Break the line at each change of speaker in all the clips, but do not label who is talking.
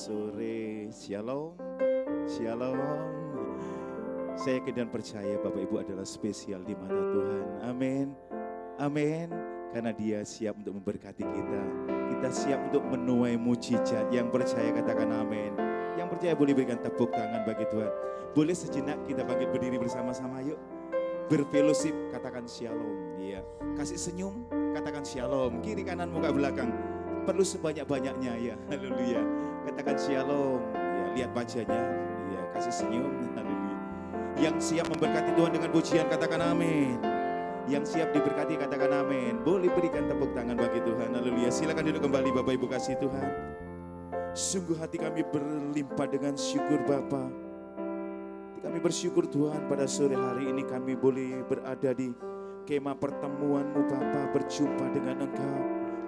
sore. Shalom, shalom. Saya yakin dan percaya Bapak Ibu adalah spesial di mata Tuhan. Amin, amin. Karena Dia siap untuk memberkati kita. Kita siap untuk menuai mujizat. Yang percaya katakan amin. Yang percaya boleh berikan tepuk tangan bagi Tuhan. Boleh sejenak kita bangkit berdiri bersama-sama, yuk. Berfellowship, katakan shalom. Iya. Kasih senyum, katakan shalom. Kiri kanan muka belakang. Perlu sebanyak-banyaknya ya. Haleluya. Katakan shalom. Ya, lihat wajahnya. Ya, kasih senyum. Haleluya. Yang siap memberkati Tuhan dengan pujian katakan amin. Yang siap diberkati katakan amin. Boleh berikan tepuk tangan bagi Tuhan. Haleluya. Silakan duduk kembali Bapak Ibu kasih Tuhan. Sungguh hati kami berlimpah dengan syukur Bapa. Kami bersyukur Tuhan pada sore hari ini kami boleh berada di kemah pertemuan-Mu Bapa, berjumpa dengan Engkau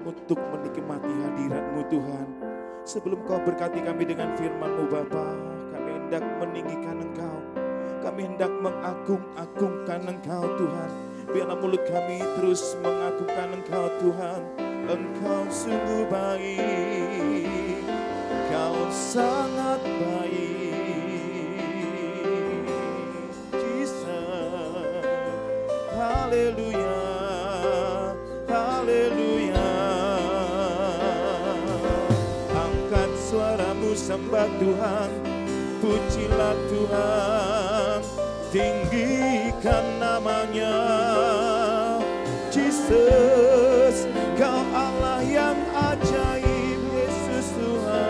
untuk menikmati hadirat-Mu Tuhan. Sebelum Kau berkati kami dengan firman-Mu Bapa, kami hendak meninggikan Engkau. Kami hendak mengagung-agungkan Engkau Tuhan. Biarlah mulut kami terus mengagungkan Engkau Tuhan. Engkau sungguh baik, Kau sangat baik. Haleluya, haleluya. Angkat suaramu sembah Tuhan, pujilah Tuhan, tinggikan namanya. Jesus, Kau Allah yang ajaib, Yesus Tuhan.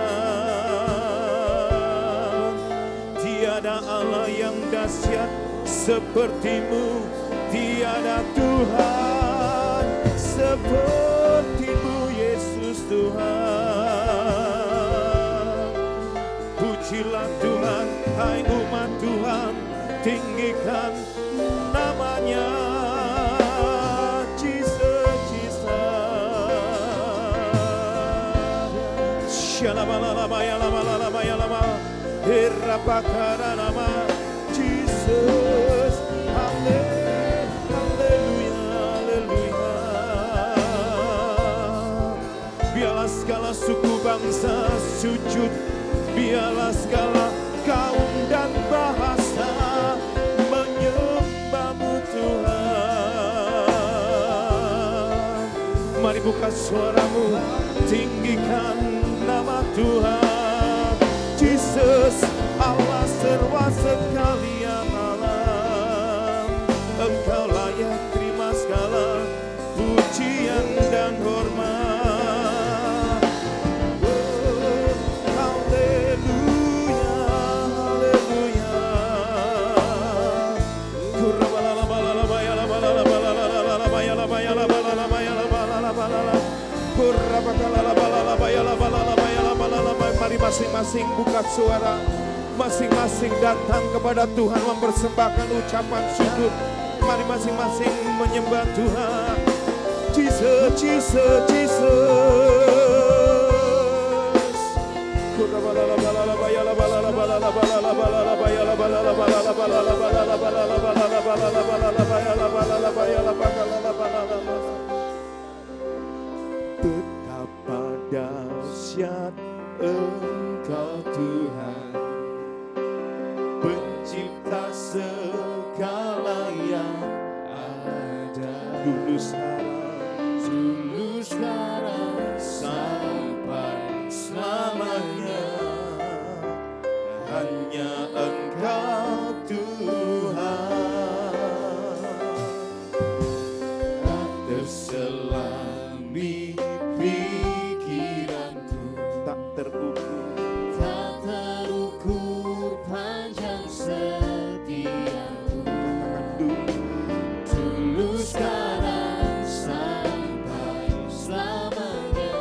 Tiada Allah yang dahsyat seperti-Mu. Tiada Tuhan seperti-Mu, Yesus Tuhan. Pujilah Tuhan, hai umat Tuhan, tinggikan namanya. Jesus, Jesus. Shalabalaba, yalabalaba, yalaba, hirapakara nama Jesus. Haleluya. Biarlah segala suku bangsa sujud, biarlah segala kaum dan bahasa menyembah-Mu Tuhan. Mari buka suaramu, tinggikan nama Tuhan. Jesus, Allah serwa sekalian alam. Engkau layak terima segala pujian dan hormat. Mari masing-masing buka suara, masing-masing datang kepada Tuhan mempersembahkan ucapan syukur. Mari masing-masing menyembah Tuhan. Jesus, Jesus, Jesus. Betapa dahsyat Engkau Tuhan, pencipta segala yang ada. Dulu sekarang sampai selamanya, hanya Engkau Tuhan. Tak terselami pikiranku, tak terukur panjang setiamu. Dulu sekarang sampai selamanya,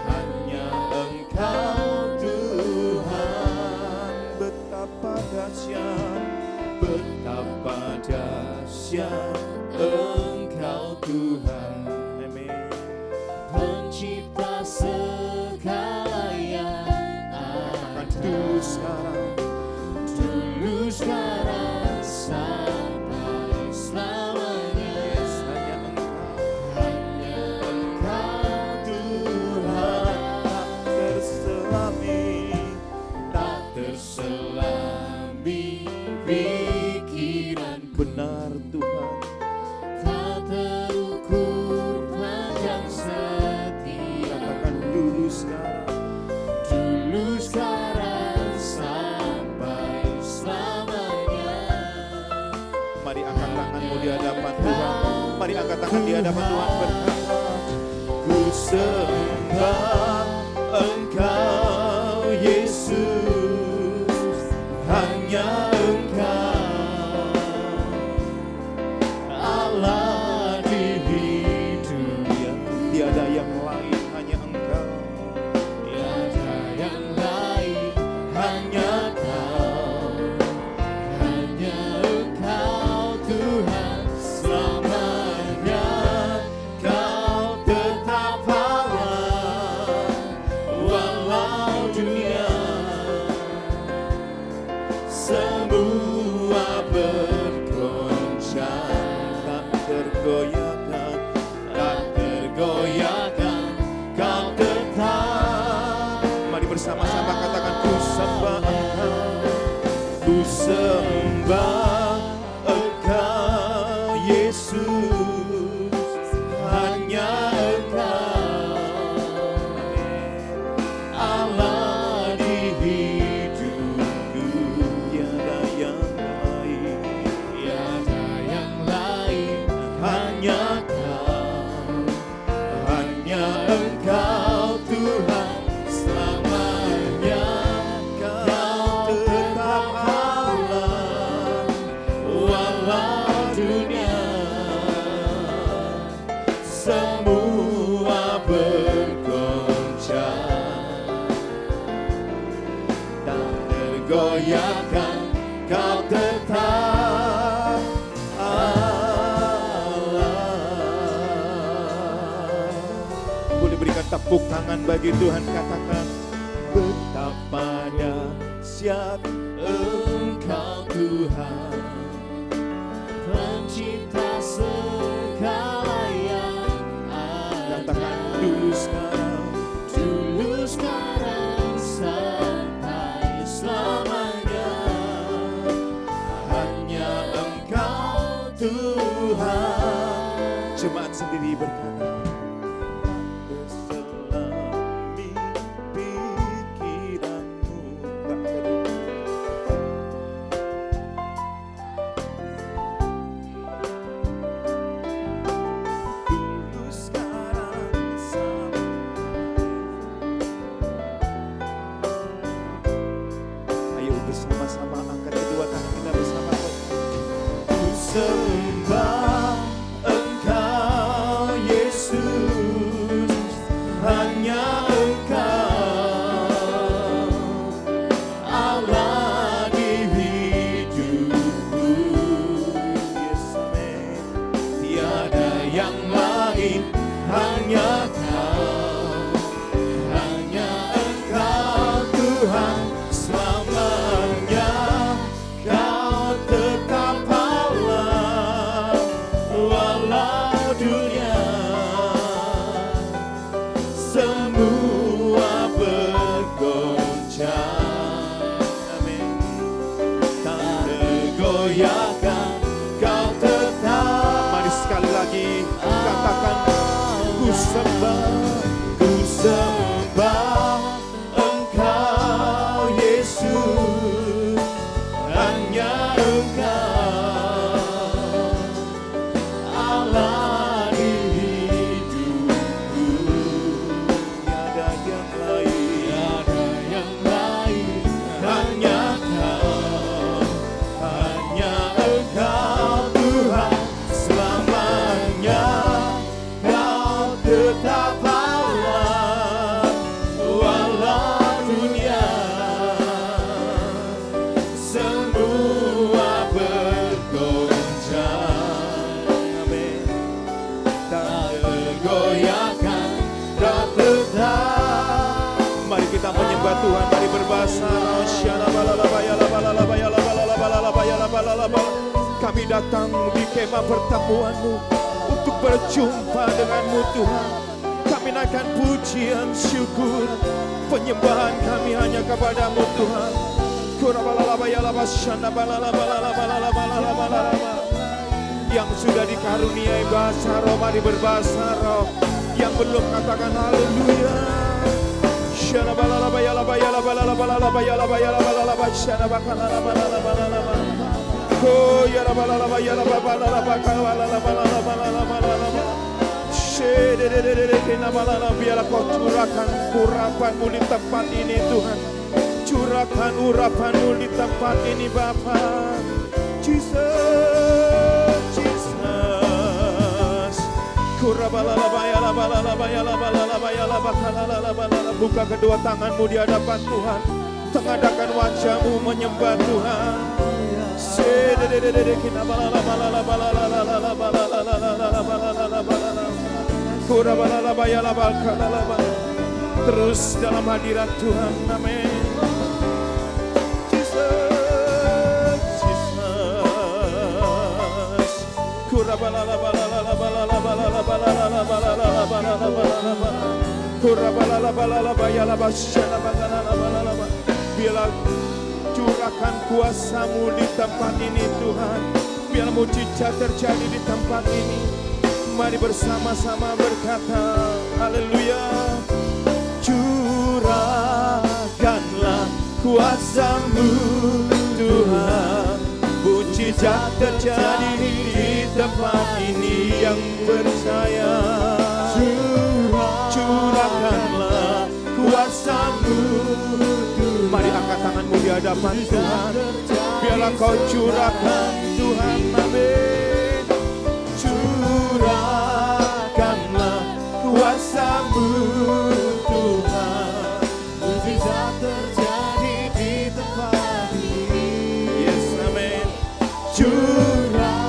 hanya Engkau Tuhan. Betapa dahsyat Engkau Tuhan. Pencipta segala yang ada. Dulu sekarang sampai selamanya, hanya Engkau Tuhan. Tak terselami
terselami pikiran.
Benar Tuhan,
tak terukur panjang setia.
katakan dulu sekarang
sampai selamanya.
Mari angkat tanganmu di hadapan Tuhan. Mari angkat tangan di hadapan Tuhan, berkata, ku sembah Engkau Yesus, hanya Engkau Allah di hidupku. Tiada yang lain, hanya Engkau.
Tiada yang lain, hanya Kau. Hanya Engkau Tuhan selamanya. Kau tetap Allah walau dunia semua bergoncang.
Tak tergoyahkan,
Tak tergoyahkan, Kau tetap.
mari bersama-sama katakan, ku sembah Engkau, ku sembah Engkau Yesus, hanya Engkau Allah di hidupku. Tiada yang lain,
Tiada yang lain,
hanya
hanya Engkau Tuhan selamanya.
Kau tetap Allah
Walau dunia semua bergoncang,
dan
tergoyahkan, Kau tetap Allah.
boleh berikan tepuk tangan bagi Tuhan, katakan, betapa dahsyat
Engkau Tuhan, pencipta segala yang
katakan
ada.
dulu sekarang,
Sampai selamanya. Hanya Engkau Tuhan.
jemaat sendiri berkata, terselami pikiranmu. Tak dulu sekarang sampai. Ayo bersama-sama angkat kedua tangan kita bersama.
Ku sembah Engkau Yesus, hanya Engkau Allah di hidupku.
Yes, amen.
Tiada yang lain, hanya Kau. Hanya Engkau Tuhan selamanya. Kau tetap Allah walau dunia semua bergoncang.
Amin.
Tak tergoyahkan, Kau tetap.
Mari sekali lagi katakan, ku sembah
Engkau Yesus, hanya Engkau Allah di hidupku.
tiada yang lain,
Tiada yang lain, hanya Kau. Hanya Engkau Tuhan selamanya. Kau tetap Allah walau dunia semua bergoncang.
amin.
Tak tergoyahkan, Kau tetap.
Mari kita menyembah Tuhan, mari berbahasa. Kami datang di kemah pertemuan-Mu untuk berjumpa dengan-Mu Tuhan. Kami naikkan pujian syukur, penyembahan kami hanya kepada-Mu Tuhan.
Yang sudah dikaruniai bahasa roh, mari berbahasa roh. Yang belum katakan haleluya. Biarlah kau curahkan urapan-Mu di tempat ini Tuhan. Curahkan urapan-Mu di tempat ini Bapa. Jesus, Jesus. Buka kedua tanganmu di hadapan Tuhan. Tengadakan wajahmu menyembah Tuhan. Terus dalam hadirat Tuhan. Amin. Biarlah curahkan kuasa-Mu di tempat ini Tuhan. Biarlah mujizat terjadi di tempat ini. Mari bersama-sama berkata haleluya. Curahkanlah kuasa-Mu Tuhan. Mujizat terjadi di tempat ini yang percaya. Curahkanlah kuasa-Mu. Mari angkat tanganmu di hadapan Tuhan. Biarlah kau curahkan Tuhan. Amin. Curahkanlah kuasa-Mu Tuhan. Mujizat terjadi di tempat ini. Yes, amin.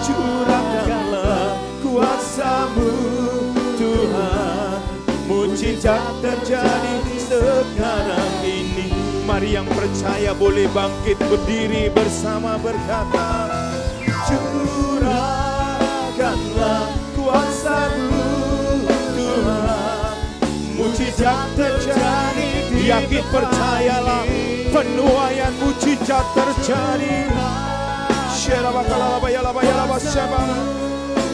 Curahkanlah kuasa-Mu Tuhan. Mujizat terjadi sekarang ini. Mari yang percaya boleh bangkit berdiri bersama berkata, curahkanlah kuasa-Mu Tuhan. Mujizat terjadi. Yakin percayalah, penuaian mujizat terjadi.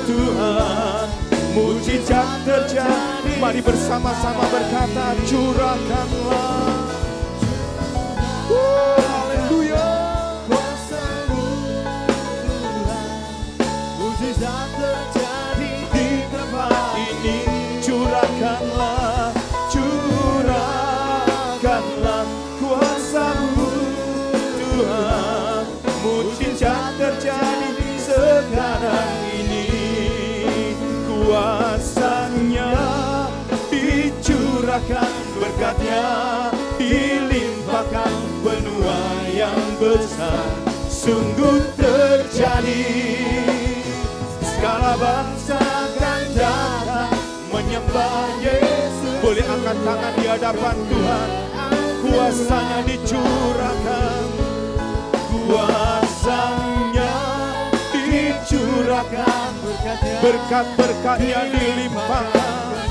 Tuhan, mujizat terjadi. Mari bersama-sama berkata, curahkanlah. Haleluya. Kuasa-Mu Tuhan. Mujizat terjadi di tempat ini. Curahkanlah, curahkanlah kuasa-Mu Tuhan. Mujizat terjadi sekarang ini. Kuasa-Nya dicurahkan, berkat-Nya dilimpahkan, penuaian besar sungguh terjadi. Segala bangsa akan datang menyembah Yesus. Boleh angkat tangan di hadapan Tuhan. Kuasa-Nya dicurahkan, kuasa-Nya dicurahkan, berkat-berkat-Nya dilimpahkan,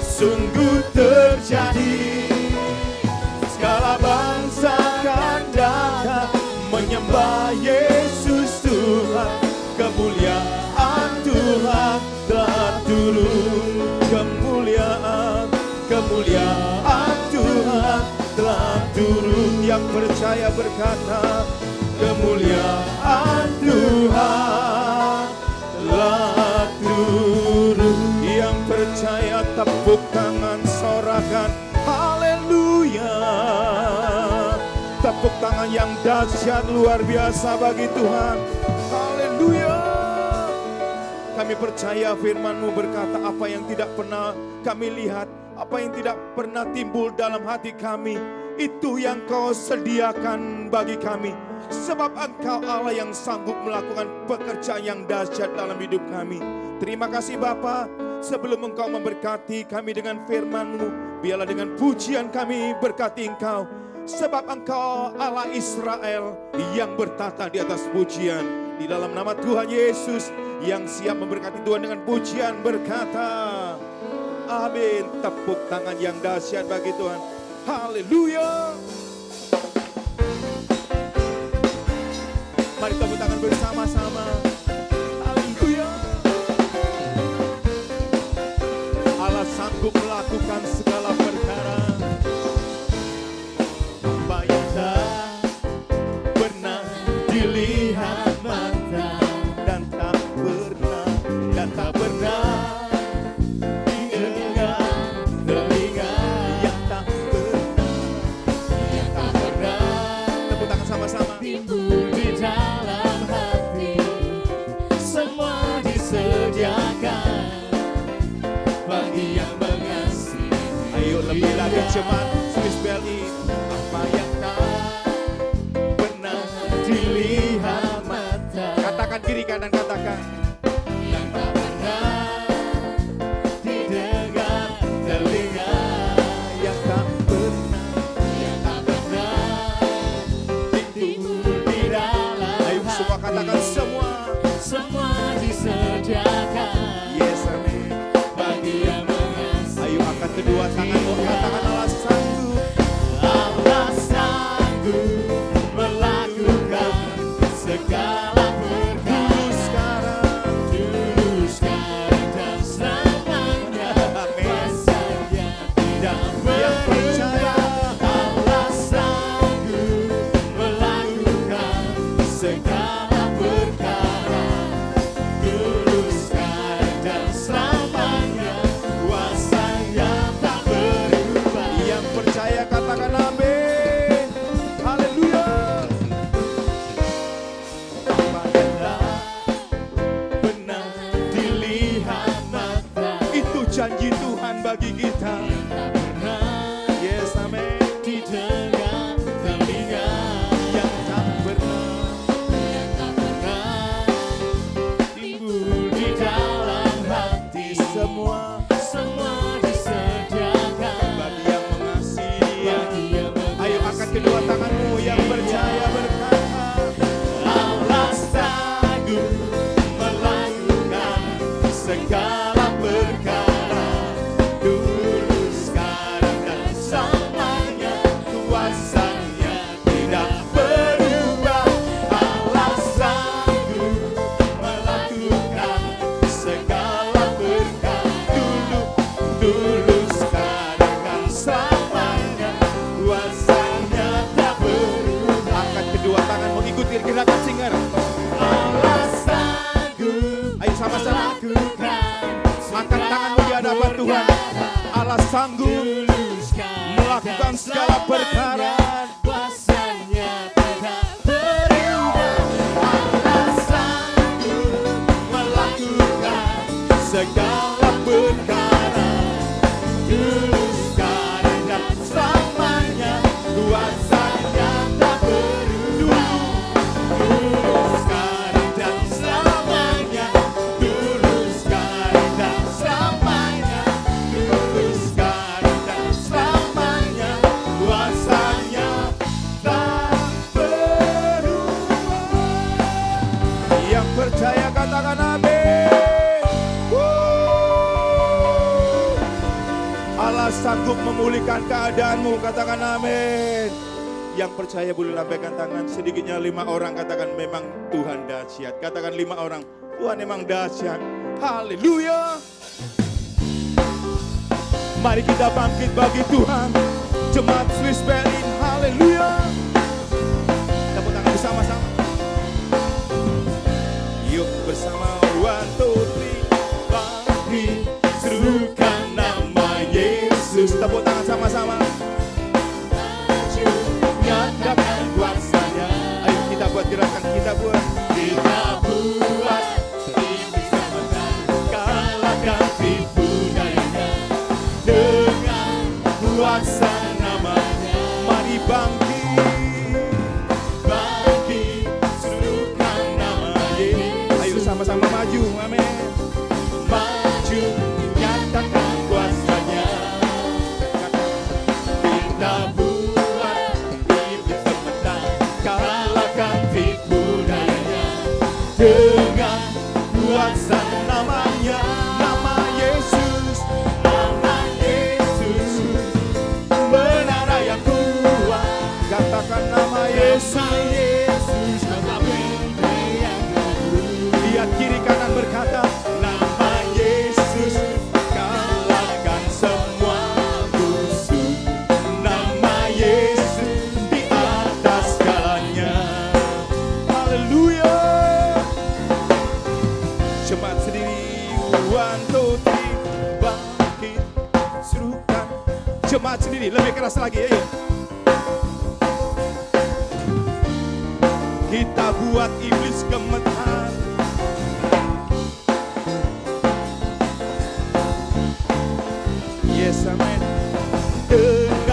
sungguh terjadi. Segala bangsa akan datang menyembah Yesus Tuhan. Kemuliaan Tuhan telah turun. Kemuliaan, kemuliaan Tuhan telah turun. Yang percaya berkata, kemuliaan Tuhan telah turun. Yang percaya tepuk tangan sorakan haleluya. Tepuk tangan yang dahsyat luar biasa bagi Tuhan. Haleluya. Kami percaya firman-Mu berkata, apa yang tidak pernah kami lihat, apa yang tidak pernah timbul dalam hati kami, itu yang Kau sediakan bagi kami. Sebab Engkau Allah yang sanggup melakukan pekerjaan yang dahsyat dalam hidup kami. Terima kasih Bapa. Sebelum Engkau memberkati kami dengan firman-Mu, biarlah dengan pujian kami berkati Engkau. Sebab Engkau Allah Israel yang bertata di atas pujian. Di dalam nama Tuhan Yesus yang siap memberkati Tuhan dengan pujian berkata, amin. Tepuk tangan yang dahsyat bagi Tuhan. Haleluya. Jemaat Swiss Beli, apa yang tak pernah dilihat mata. Katakan kiri kanan, katakan yang tak pernah didengar telinga, yang tak pernah ditimbul di dalam. Ayo semua katakan semua disediakan. Yes, amin. Bagi yang mengasihi. Ayo angkat kedua tanganmu, katakan Allah sanggup. Allah sanggup melakukan segala perkara. Dulu sekarang dan selamanya. Kuasanya tidak berubah. Allah sanggup melakukan segala perkara. Dulu sekarang dan selamanya. Kuasanya tak berubah. Yang percaya katakan amin. Haleluya. Apa yang tak pernah dilihat mata, itu janji Tuhan bagi kita. Tak pernah, yes, amin. Didengar telinga, yang tak pernah timbul di dalam hati. Semua disediakan bagi yang mengasihi. Ayo angkat kedua tanganmu yang percaya, berkata Allah sanggup melakukan segala perkara. Dulu sekarang dan selamanya. Kuasanya tidak berubah. Allah sanggup melakukan segala perkara. Dulu sekarang dan selamanya. Kuasanya tak berubah. Angkat kedua tanganmu, ikuti gerakan singer. Allah sanggup. Ayo sama-sama angkat tanganmu di hadapan Tuhan. Allah sanggup melakukan segala perkara. Kuasanya tidak berubah. Allah sanggup melakukan segala perkara. Dulu sekarang dan selamanya. Kuasanya tak berubah. Dulu sekarang dan selamanya. Dulu sekarang dan selamanya. Dulu sekarang dan selamanya. Kuasanya tak berubah. Yang percaya katakan amin. Allah sanggup memulihkan keadaanmu, katakan amin. Yang percaya boleh lambaikan tangan, sedikitnya 5 orang, katakan memang Tuhan dahsyat. Katakan 5 orang, Tuhan memang dahsyat. Haleluya. Mari kita bangkit bagi Tuhan. Jemaat Swiss Berlin, haleluya. Tepuk tangan bersama-sama. Yuk bersama, 1, 2, 3, bangkit, serukan nama Yesus. Tepuk tangan sama-sama. Nyatakan kuasanya. Ayo kita buat gerakan, kita buat iblis menang, kalahkan tipu dayanya dengan kuasa namanya. Mari bangkit, serukan nama Yesus. Ayo sama-sama maju, amin. Maju, nyatakan kuasanya. Kita buat iblis menang, kalahkan tipu dayanya dengan kuasa namanya. Nama Yesus, benar yang kuat. Katakan nama Yesus, nama yang kuat. Lihat kiri kanan, berkata nama Yesus kalahkan semua musuh. Nama Yesus di atas segalanya. Haleluya. Jemaat sendiri, 1, 2, 3, bangkit, serukan. Jemaat sendiri, lebih keras lagi, ayo. Kita buat iblis gemetar. Yes, amen. Dengan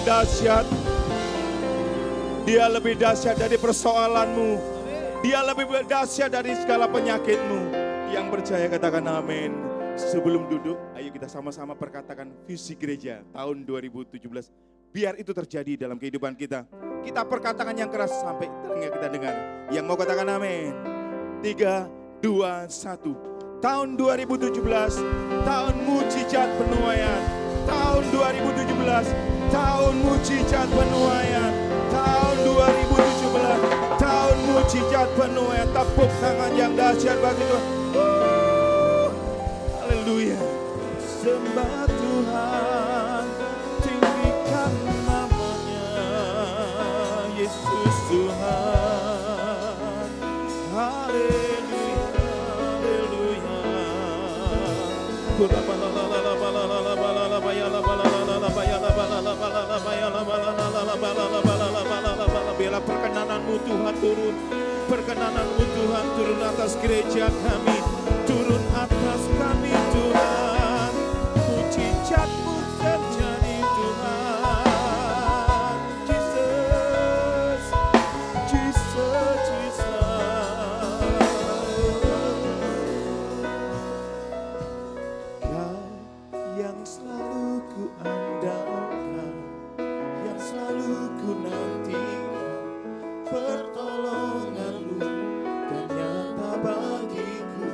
dahsyat. Dia lebih dahsyat dari persoalanmu. Dia lebih dahsyat dari segala penyakitmu. Yang percaya katakan amin. Sebelum duduk, ayo kita sama-sama perkatakan visi gereja tahun 2017. Biar itu terjadi dalam kehidupan kita. Kita perkatakan yang keras sampai telinga kita dengar. Yang mau katakan amin. 3, 2, 1. Tahun 2017, tahun mujizat penuaian. Tahun 2017, tahun mujizat penuaian. Tahun 2017, tahun mujizat penuaian. Tepuk tangan yang dahsyat bagi Tuhan. Haleluya. Sembah Tuhan, tinggikan namanya, Yesus Tuhan. Haleluya, haleluya. Biarlah perkenananmu Tuhan turun. Perkenananmu Tuhan turun atas gereja kami. Turun atas kami Tuhan. Mujizatmu terjadi Tuhan. Jesus, Jesus, Jesus. Kau yang selalu ku andalkan, yang selalu ku nantikan. Pertolonganmu kan nyata bagiku.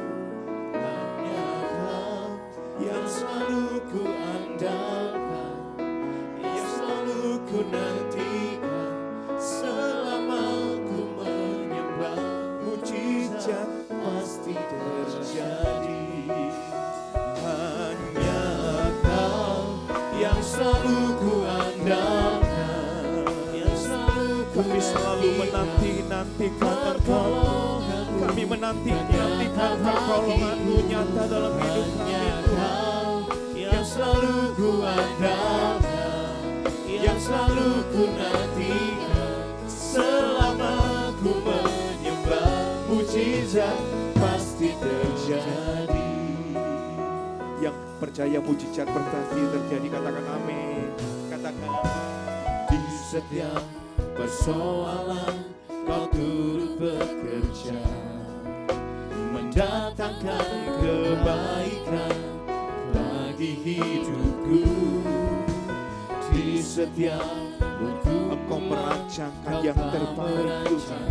Hanya Kau yang selalu ku andalkan, yang selalu ku nantikan. Selama ku menyembah, mujizat pasti terjadi. Hanya Kau yang selalu ku andalkan. Kami selalu menanti-nantikan Engkau. Kami menanti-nantikan pertolongan-Mu nyata dalam hidup kami Tuhan.
Yang selalu ku andalkan, yang selalu ku nantikan. Selama ku menyembah, mujizat pasti terjadi.
Yang percaya mujizat pasti terjadi, katakan amin. Katakan
Di setiap persoalan Kau turut bekerja, mendatangkan kebaikan bagi hidupku. Di setiap buku
Engkau merancangkan yang terbaik Tuhan.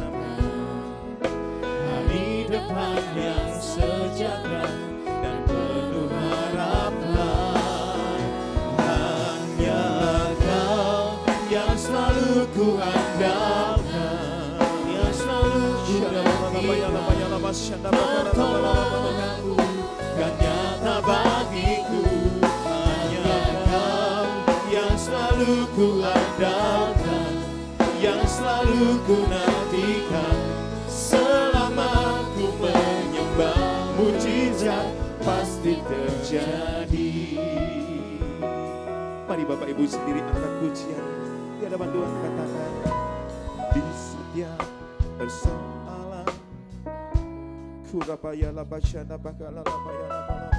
hari depan yang sejahtera dan penuh harapan. Hanya Kau yang selalu ku andalkan, yang selalu ku nantikan. Pertolonganmu kan nyata bagiku. Hanya Kau yang selalu ku andalkan, yang selalu ku nantikan. Selama ku menyembah, mujizat pasti terjadi.
Mari Bapak Ibu sendiri angkat pujian di hadapan Tuhan, katakan di setiap persoalan kurapaya labasyana bakala labaya labala.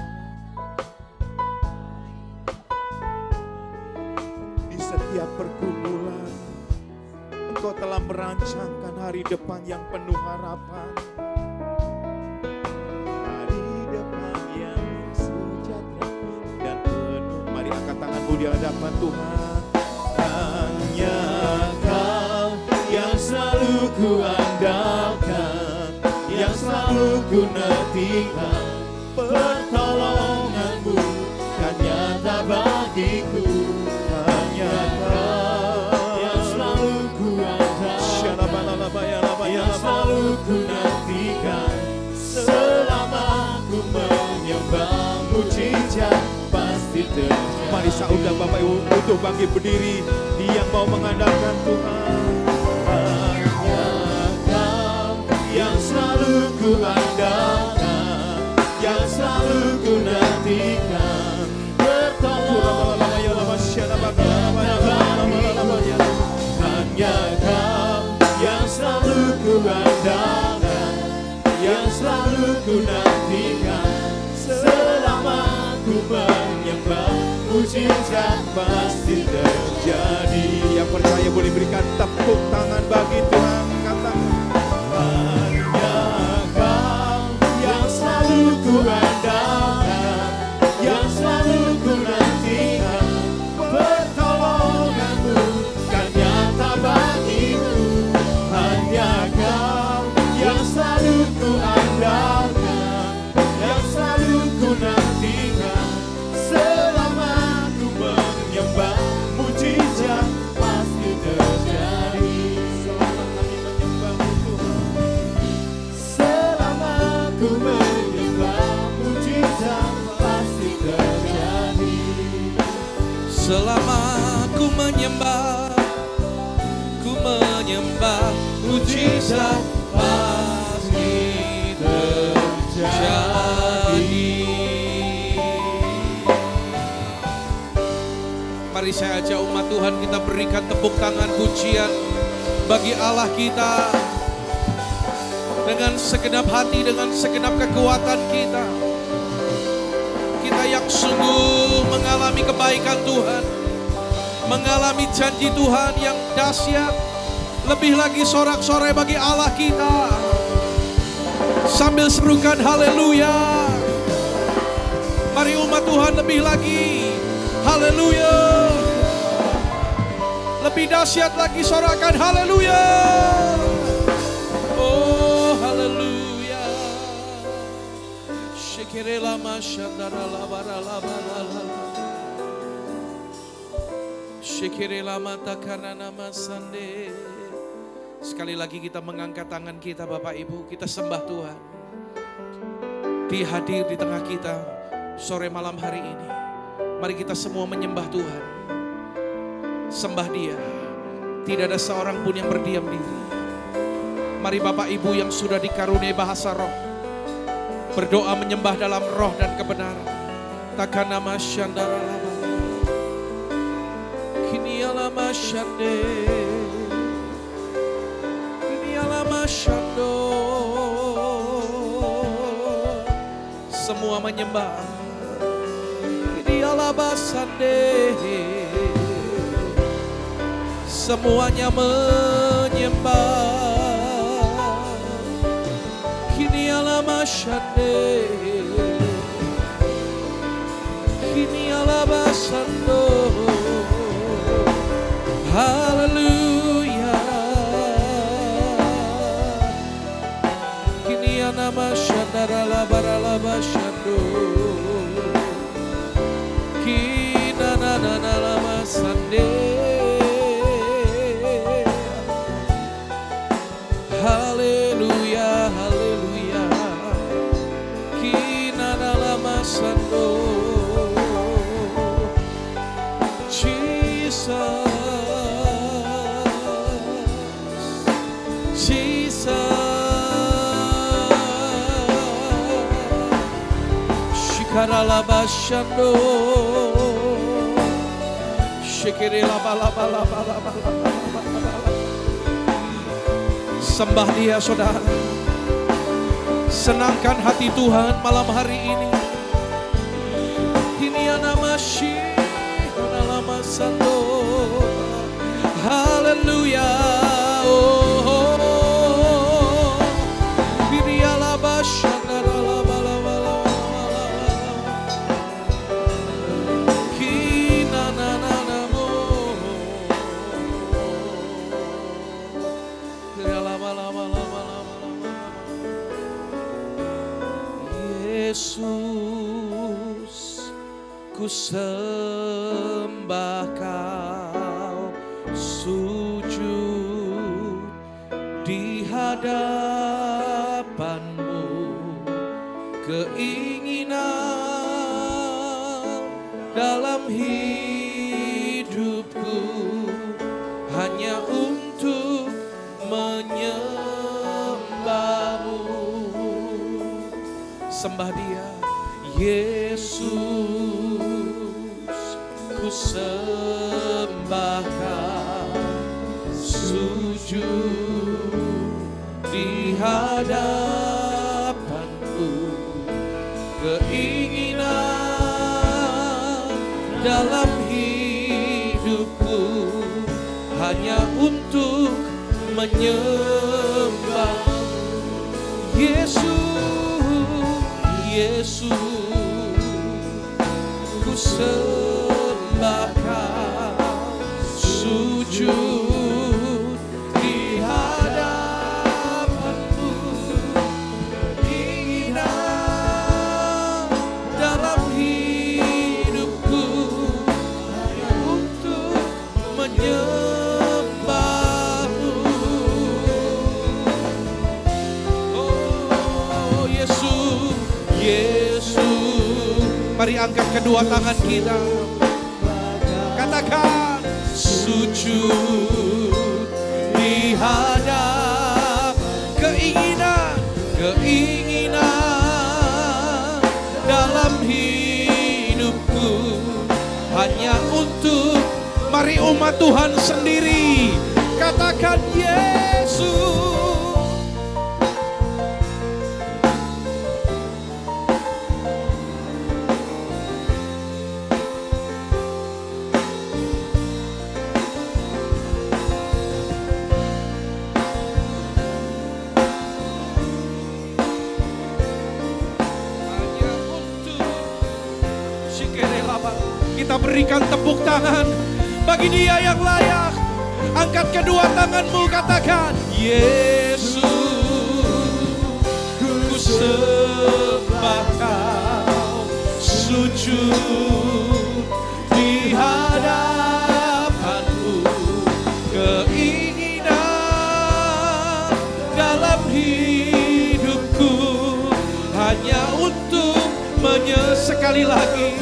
Di setiap pergumulan Engkau telah merancangkan hari depan yang penuh harapan. Hari depan yang sejahtera dan penuh. Mari angkat tanganmu di hadapan Tuhan.
Hanya Kau yang selalu ku andalkan, yang selalu ku nantikan. Pertolonganmu kan nyata bagiku. Hanya Kau yang selalu ku andalkan, yang selalu ku nantikan. Selama ku menyembah, mujizat pasti terjadi.
Mari saudara Bapak Ibu untuk bangkit berdiri. Dia yang mau mengandalkan Tuhan.
Hanya Kau yang selalu ku andalkan, yang selalu ku nantikan. Pertolonganmu hanya Kau yang selalu ku andalkan, yang selalu ku nantikan. Selama ku menyembah, mujizat pasti terjadi. terjadi.
Yang percaya boleh berikan tepuk tangan bagi Tuhan. Katakan,
Hanya Kau yang selalu ku andalkan, yang selalu ku nantikan. Pertolonganmu kan nyata bagiku. Hanya Kau yang selalu ku andalkan, yang selalu ku nantikan. Selama ku menyembah, mujizat pasti terjadi.
selama kami menyembah-Mu Tuhan,
Selama ku menyembah, mujizat pasti terjadi.
Selama ku menyembah, mujizat pasti terjadi. Mari saya ajak umat Tuhan, kita berikan tepuk tangan pujian bagi Allah kita dengan segenap hati, dengan segenap kekuatan kita. Kita yang sungguh mengalami kebaikan Tuhan, mengalami janji Tuhan yang dahsyat. Lebih lagi sorak-sorai bagi Allah kita, sambil serukan haleluya. Mari umat Tuhan lebih lagi, haleluya. Lebih dahsyat lagi sorakan haleluya. Oh haleluya. Shikirela mashandara labara labara. Shikirela mata karana masande. Sekali lagi kita mengangkat tangan kita Bapak Ibu, kita sembah Tuhan. Dia hadir di tengah kita sore malam hari ini. Mari kita semua menyembah Tuhan. Sembah Dia. Tidak ada seorang pun yang berdiam diri. Mari Bapak Ibu yang sudah dikaruniai bahasa roh, berdoa menyembah dalam roh dan kebenaran. Takana masyandara lama. Kini alama syande. Shando. Semua menyembah. Ini alabasande. Semuanya menyembah. Kini alamashande. Kini alabasando. Hallelujah. Nama syandara labara laba syando. Kina nana lama sande. Haleluya, haleluya. Kina lama sando. Jesus, Jesus. Karalabashando, sembah Dia saudara. Senangkan hati Tuhan malam hari ini. Ini nama nama sando. Haleluya. Oh, Birialabashando. Yesus, ku sembah Kau, sujud di hadapan-Mu. Keinginan dalam hidupku hanya untuk menyembah-Mu. Sembah Dia, Yesus, ku sembah Kau, sujud di hadapan-Mu. Keinginan dalam hidup hidupku hanya untuk menyembah. Yesus, ku sembah Kau, sujud di hadapan-Mu, keinginan dalam hidupku hanya untuk menyembah-Mu. Oh Yesus, mari angkat kedua tangan kita, katakan sujud di hadap keinginan dalam hidupku hanya untuk, mari umat Tuhan sendiri katakan Yesus. Kita berikan tepuk tangan bagi Dia yang layak. Angkat kedua tanganmu, katakan Yesus, ku sembah Kau, sujud di hadapan-Mu, keinginan dalam hidupku hanya untuk sekali lagi.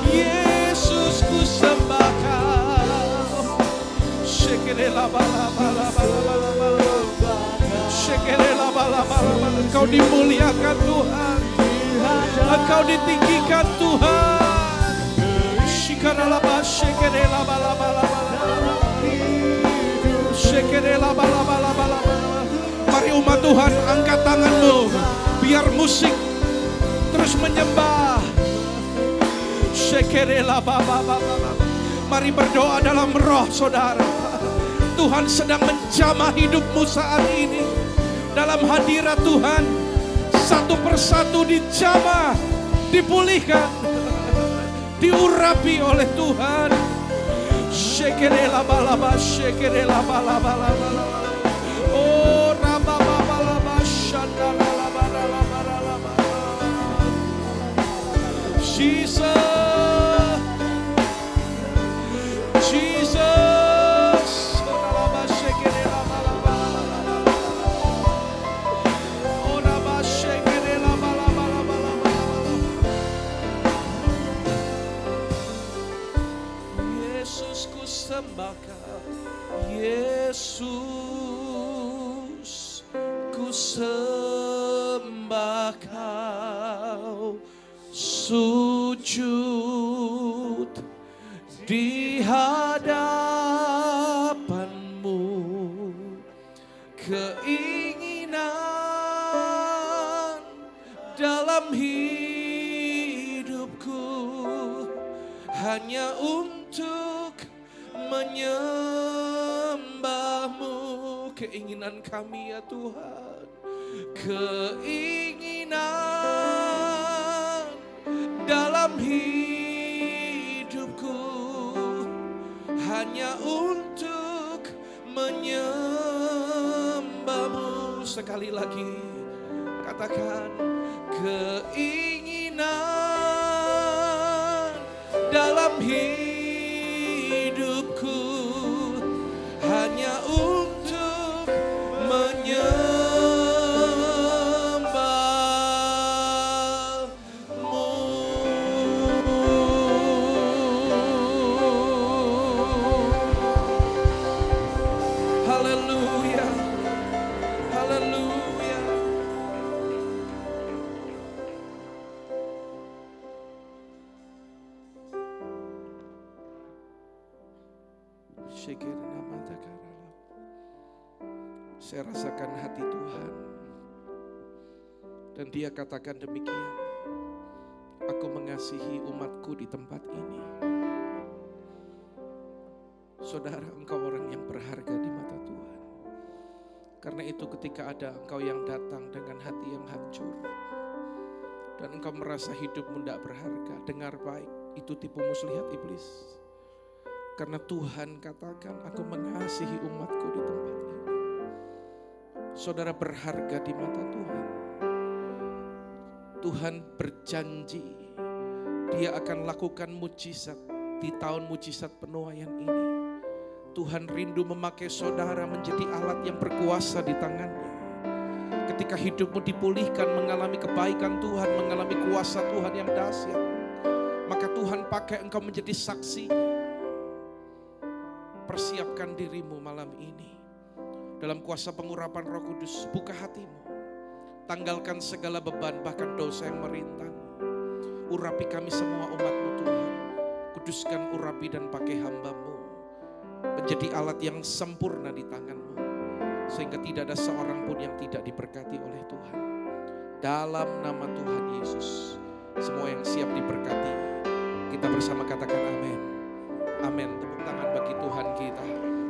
Yesus, ku sembah Kau. Engkau dimuliakan Tuhan, Engkau ditinggikan Tuhan. Mari umat Tuhan, angkat tanganmu, biar musik terus menyembah. Mari berdoa dalam roh, saudara. Tuhan sedang menjamah hidupmu saat ini. Dalam hadirat Tuhan, satu persatu dijamah, dipulihkan, diurapi oleh Tuhan. Oh, Jesus, Jesus, Yesus, ku sembah Kau. Yesus, ku sembah Kau, sujud di hadapan-Mu, keinginan dalam hidupku hanya untuk menyembah-Mu. Keinginan kami ya Tuhan, keinginan dalam hidupku hanya untuk menyembah-Mu. Sekali lagi katakan keinginan dalam hidupku hanya untuk menyembah-Mu. Haleluya, haleluya. Saya rasakan hati Tuhan, dan Dia katakan demikian, aku mengasihi umatku di tempat ini. Saudara, engkau orang yang berharga di mata Tuhan. Karena itu ketika ada engkau yang datang dengan hati yang hancur, dan engkau merasa hidupmu tidak berharga, dengar baik, itu tipu muslihat iblis. Karena Tuhan katakan, aku mengasihi umatku di tempat ini. Saudara berharga di mata Tuhan. Tuhan berjanji, Dia akan lakukan mujizat di tahun mujizat penuaian ini. Tuhan rindu memakai saudara menjadi alat yang berkuasa di tangannya. Ketika hidupmu dipulihkan, mengalami kebaikan Tuhan, mengalami kuasa Tuhan yang dahsyat, maka Tuhan pakai engkau menjadi saksinya. Persiapkan dirimu malam ini. Dalam kuasa pengurapan Roh Kudus, buka hatimu. Tanggalkan segala beban, bahkan dosa yang merintang. Urapi kami semua umat-Mu Tuhan. Kuduskan, urapi dan pakai hamba-Mu. Menjadi alat yang sempurna di tangan-Mu. Sehingga tidak ada seorang pun yang tidak diberkati oleh Tuhan. Dalam nama Tuhan Yesus, semua yang siap diberkati, kita bersama katakan amin. Amin. Tepuk tangan bagi Tuhan kita.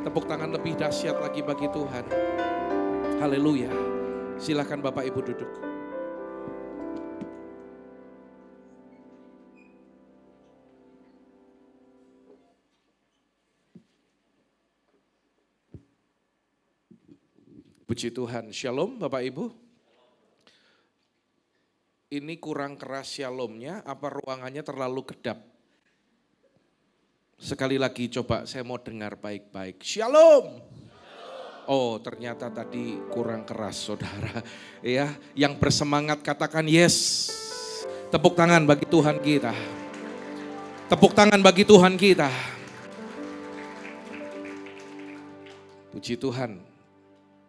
Tepuk tangan lebih dahsyat lagi bagi Tuhan. Haleluya. Silakan Bapak Ibu duduk. Puji Tuhan. Shalom Bapak Ibu. Ini kurang keras shalomnya, apa ruangannya terlalu kedap? Sekali lagi coba saya mau dengar baik-baik. Shalom. Oh ternyata tadi kurang keras saudara. Ya, yang bersemangat katakan yes. Tepuk tangan bagi Tuhan kita. Tepuk tangan bagi Tuhan kita. Puji Tuhan.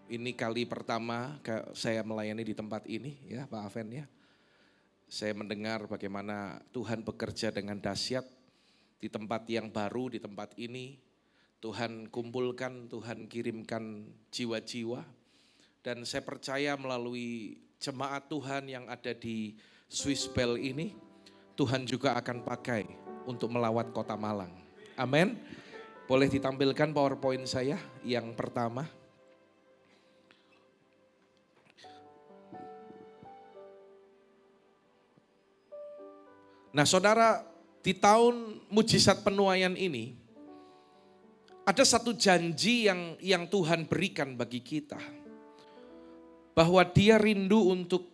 Ini kali pertama saya melayani di tempat ini ya Pak Aven ya. Saya mendengar bagaimana Tuhan bekerja dengan dahsyat di tempat yang baru, di tempat ini. Tuhan kumpulkan, Tuhan kirimkan jiwa-jiwa. Dan saya percaya melalui jemaat Tuhan yang ada di Swiss Bell ini, Tuhan juga akan pakai untuk melawat kota Malang. Amin. Boleh ditampilkan PowerPoint saya yang pertama. Nah saudara, di tahun mujizat penuaian ini, ada satu janji yang Tuhan berikan bagi kita. Bahwa Dia rindu untuk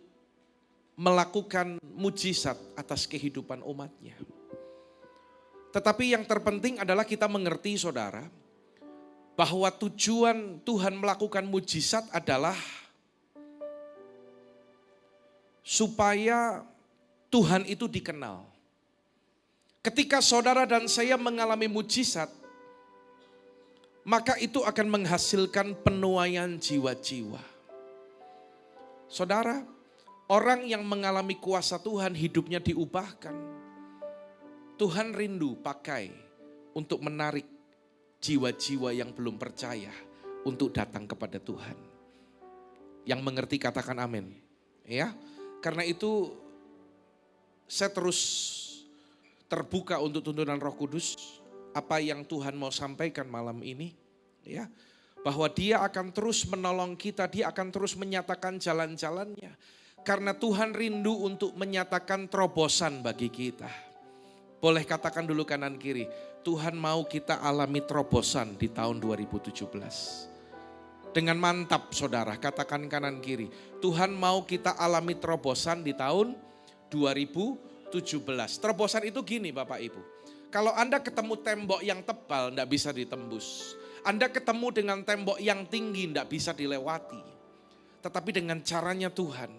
melakukan mujizat atas kehidupan umatnya. Tetapi yang terpenting adalah kita mengerti saudara, bahwa tujuan Tuhan melakukan mujizat adalah supaya Tuhan itu dikenal. Ketika saudara dan saya mengalami mujizat, maka itu akan menghasilkan penuaian jiwa-jiwa. Saudara, orang yang mengalami kuasa Tuhan hidupnya diubahkan. Tuhan rindu pakai untuk menarik jiwa-jiwa yang belum percaya untuk datang kepada Tuhan. Yang mengerti katakan amin. Ya, karena itu saya terus terbuka untuk tuntunan Roh Kudus, apa yang Tuhan mau sampaikan malam ini, ya, bahwa Dia akan terus menolong kita, Dia akan terus menyatakan jalan-jalannya, karena Tuhan rindu untuk menyatakan terobosan bagi kita. Boleh katakan dulu kanan kiri, Tuhan mau kita alami terobosan di tahun 2017. Dengan mantap saudara, katakan kanan kiri, Tuhan mau kita alami terobosan di tahun 2017. Terobosan itu gini Bapak Ibu. Kalau Anda ketemu tembok yang tebal tidak bisa ditembus. Anda ketemu dengan tembok yang tinggi tidak bisa dilewati. Tetapi dengan caranya Tuhan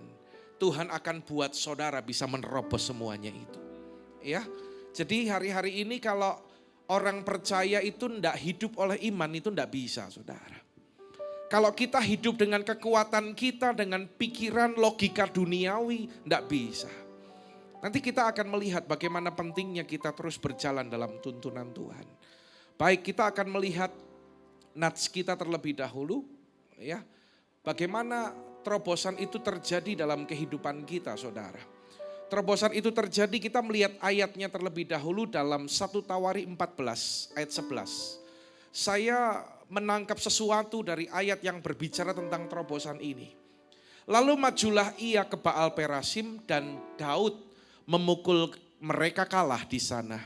akan buat saudara bisa menerobos semuanya itu. Ya. Jadi hari-hari ini kalau orang percaya itu tidak hidup oleh iman itu tidak bisa saudara. Kalau kita hidup dengan kekuatan kita, dengan pikiran logika duniawi tidak bisa. Nanti kita akan melihat bagaimana pentingnya kita terus berjalan dalam tuntunan Tuhan. Baik, kita akan melihat nats kita terlebih dahulu, ya. Bagaimana terobosan itu terjadi dalam kehidupan kita, saudara. Terobosan itu terjadi, kita melihat ayatnya terlebih dahulu dalam 1 Tawari 14 ayat 11. saya menangkap sesuatu dari ayat yang berbicara tentang terobosan ini. Lalu majulah ia ke Baal Perasim dan Daud memukul mereka kalah di sana.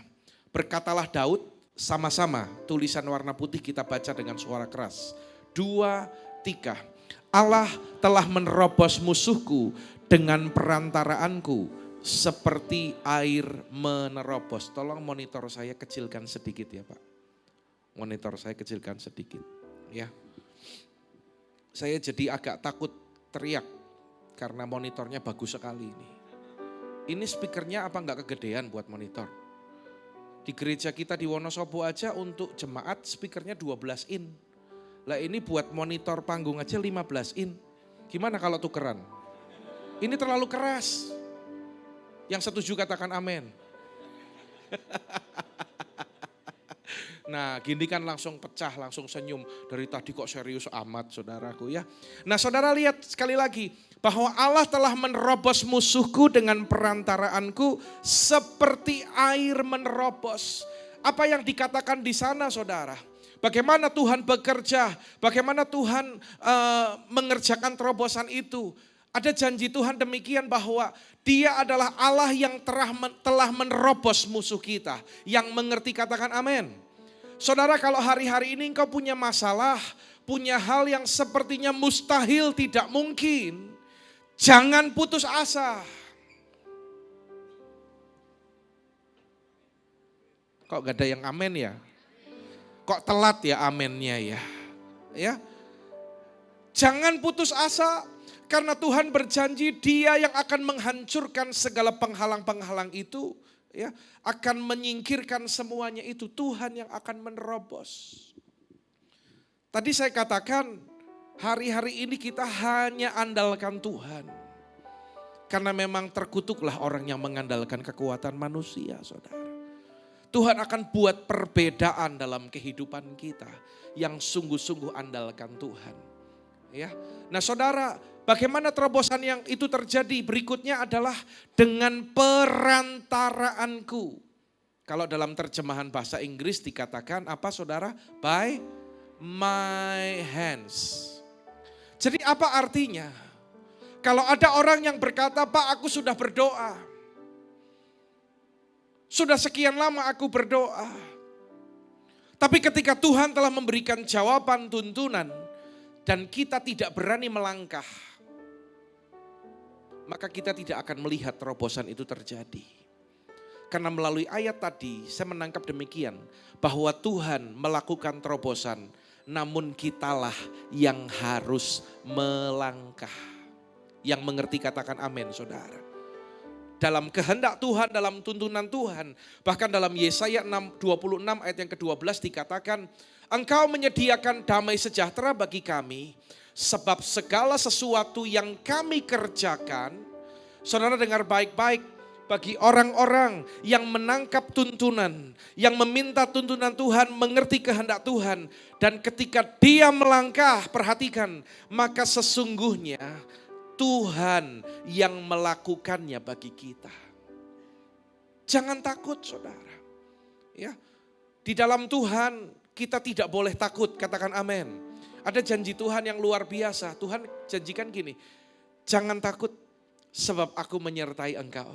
Berkatalah Daud, sama-sama tulisan warna putih kita baca dengan suara keras. 2, 3. Allah telah menerobos musuhku dengan perantaraanku seperti air menerobos. Tolong monitor saya kecilkan sedikit ya Pak. Monitor saya kecilkan sedikit ya. Saya jadi agak takut teriak karena monitornya bagus sekali ini. Ini speakernya apa enggak kegedean buat monitor? Di gereja kita di Wonosobo aja untuk jemaat speakernya 12 in. Lah ini buat monitor panggung aja 15 in. Gimana kalau tukeran? Ini terlalu keras. Yang setuju katakan amin. Nah gini kan langsung pecah, langsung senyum. Dari tadi kok serius amat saudaraku ya. Nah saudara lihat sekali lagi. Bahwa Allah telah menerobos musuhku dengan perantaraanku seperti air menerobos. Apa yang dikatakan di sana saudara? Bagaimana Tuhan bekerja, bagaimana Tuhan mengerjakan terobosan itu. Ada janji Tuhan demikian bahwa Dia adalah Allah yang telah menerobos musuh kita. Yang mengerti katakan amin. Saudara kalau hari-hari ini engkau punya masalah, punya hal yang sepertinya mustahil tidak mungkin. Jangan putus asa. Kok gak ada yang amin ya? Kok telat ya amennya ya? Ya. Jangan putus asa karena Tuhan berjanji Dia yang akan menghancurkan segala penghalang-penghalang itu, ya, akan menyingkirkan semuanya itu. Tuhan yang akan menerobos. Tadi saya katakan hari-hari ini kita hanya andalkan Tuhan. Karena memang terkutuklah orang yang mengandalkan kekuatan manusia, saudara. Tuhan akan buat perbedaan dalam kehidupan kita yang sungguh-sungguh andalkan Tuhan. Ya. Nah saudara, bagaimana terobosan yang itu terjadi? Berikutnya adalah dengan perantaraanku. Kalau dalam terjemahan bahasa Inggris dikatakan apa saudara? By my hands. Jadi apa artinya? Kalau ada orang yang berkata, Pak aku sudah berdoa. Sudah sekian lama aku berdoa. Tapi ketika Tuhan telah memberikan jawaban tuntunan dan kita tidak berani melangkah, maka kita tidak akan melihat terobosan itu terjadi. Karena melalui ayat tadi saya menangkap demikian, bahwa Tuhan melakukan terobosan, namun kitalah yang harus melangkah. Yang mengerti katakan amin saudara. Dalam kehendak Tuhan, dalam tuntunan Tuhan. Bahkan dalam Yesaya 26 ayat yang ke-12 dikatakan, Engkau menyediakan damai sejahtera bagi kami, sebab segala sesuatu yang kami kerjakan, saudara dengar baik-baik, bagi orang-orang yang menangkap tuntunan, yang meminta tuntunan Tuhan, mengerti kehendak Tuhan. Dan ketika dia melangkah, perhatikan, maka sesungguhnya Tuhan yang melakukannya bagi kita. Jangan takut saudara. Ya, di dalam Tuhan kita tidak boleh takut, katakan amin. Ada janji Tuhan yang luar biasa. Tuhan janjikan gini, jangan takut sebab aku menyertai engkau.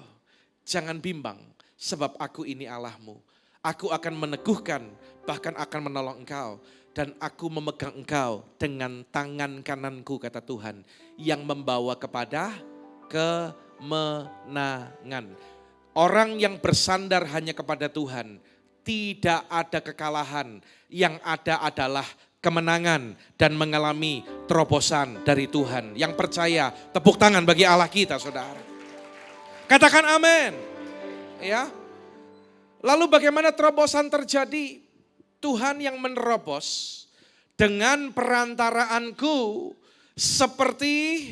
Jangan bimbang sebab aku ini Allahmu. Aku akan meneguhkan, bahkan akan menolong engkau. Dan aku memegang engkau dengan tangan kananku, kata Tuhan, yang membawa kepada kemenangan. Orang yang bersandar hanya kepada Tuhan, tidak ada kekalahan. Yang ada adalah kemenangan dan mengalami terobosan dari Tuhan. Yang percaya, tepuk tangan bagi Allah kita, saudara. Katakan amin. Ya. Lalu bagaimana terobosan terjadi? Tuhan yang menerobos dengan perantaraanku seperti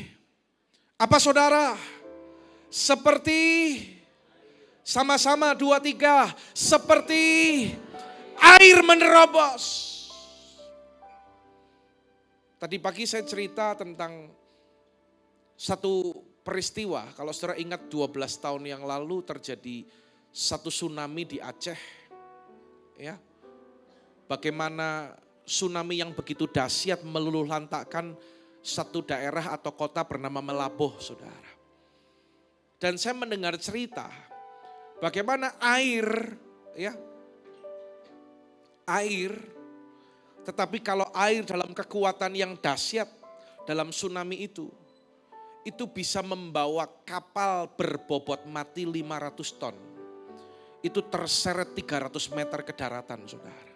apa saudara? Seperti sama-sama 2, 3, seperti air menerobos. Tadi pagi saya cerita tentang satu peristiwa, kalau saudara ingat 12 tahun yang lalu terjadi satu tsunami di Aceh. Ya. Bagaimana tsunami yang begitu dahsyat meluluh lantakkan satu daerah atau kota bernama Melabuh, saudara. Dan saya mendengar cerita bagaimana air, tetapi kalau air dalam kekuatan yang dahsyat dalam tsunami itu bisa membawa kapal berbobot mati 500 ton. Itu terseret 300 meter ke daratan, saudara.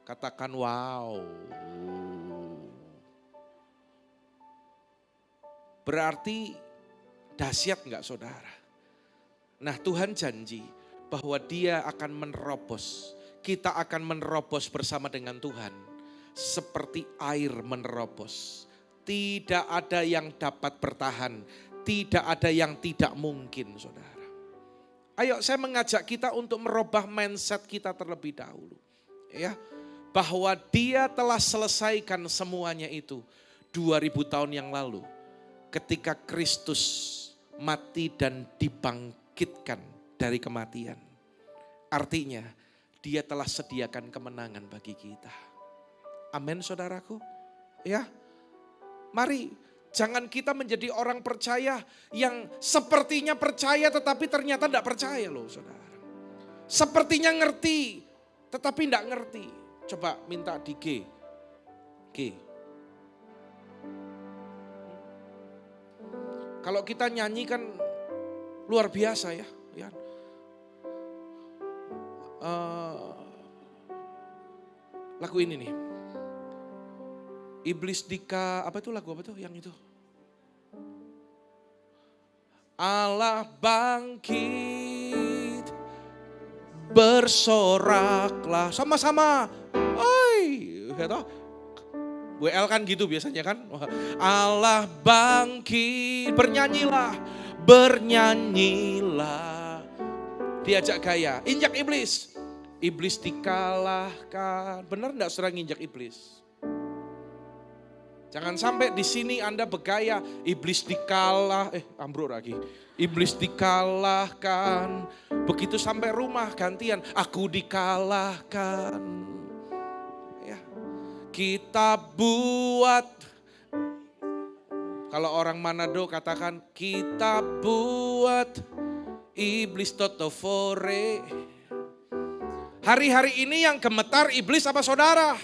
Katakan wow. Berarti dahsyat enggak, saudara? Nah, Tuhan janji bahwa Dia akan menerobos. Kita akan menerobos bersama dengan Tuhan. Seperti air menerobos. Tidak ada yang dapat bertahan. Tidak ada yang tidak mungkin, saudara. Ayo, saya mengajak kita untuk merubah mindset kita terlebih dahulu. Ya, bahwa Dia telah selesaikan semuanya itu 2000 tahun yang lalu. Ketika Kristus mati dan dibangkitkan dari kematian. Artinya, Dia telah sediakan kemenangan bagi kita. Amin, saudaraku. Ya, mari jangan kita menjadi orang percaya yang sepertinya percaya tetapi ternyata tidak percaya loh, saudara. Sepertinya ngerti tetapi tidak ngerti. Coba minta di G. Kalau kita nyanyi kan luar biasa ya. Lagu ini nih. Iblis apa itu lagu apa tuh yang itu? Allah bangkit, bersoraklah sama-sama. Oi, gitu. WL kan gitu biasanya kan. Allah bangkit, bernyanyilah. Diajak gaya, injak iblis. Iblis dikalahkan. Benar enggak saudara nginjak iblis? Jangan sampai di sini Anda bergaya, iblis ambruk lagi. Iblis dikalahkan. Begitu sampai rumah gantian, aku dikalahkan. Ya. Kita buat, kalau orang Manado katakan, kita buat iblis totofore. Hari-hari ini yang gemetar iblis apa saudara?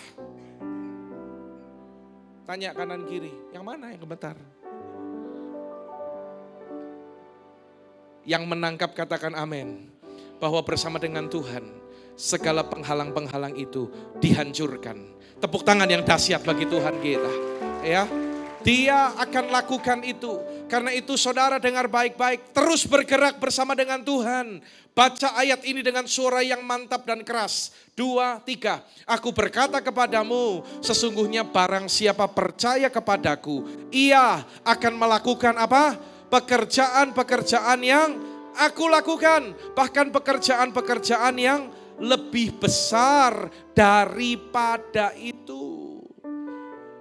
Tanya kanan kiri, yang mana yang gemetar? Yang menangkap katakan amin. Bahwa bersama dengan Tuhan, segala penghalang-penghalang itu dihancurkan. Tepuk tangan yang dahsyat bagi Tuhan kita. Ya, Dia akan lakukan itu. Karena itu saudara dengar baik-baik, terus bergerak bersama dengan Tuhan. Baca ayat ini dengan suara yang mantap dan keras. 2, 3. Aku berkata kepadamu, sesungguhnya barang siapa percaya kepadaku, ia akan melakukan apa? Pekerjaan-pekerjaan yang aku lakukan. Bahkan pekerjaan-pekerjaan yang lebih besar daripada itu.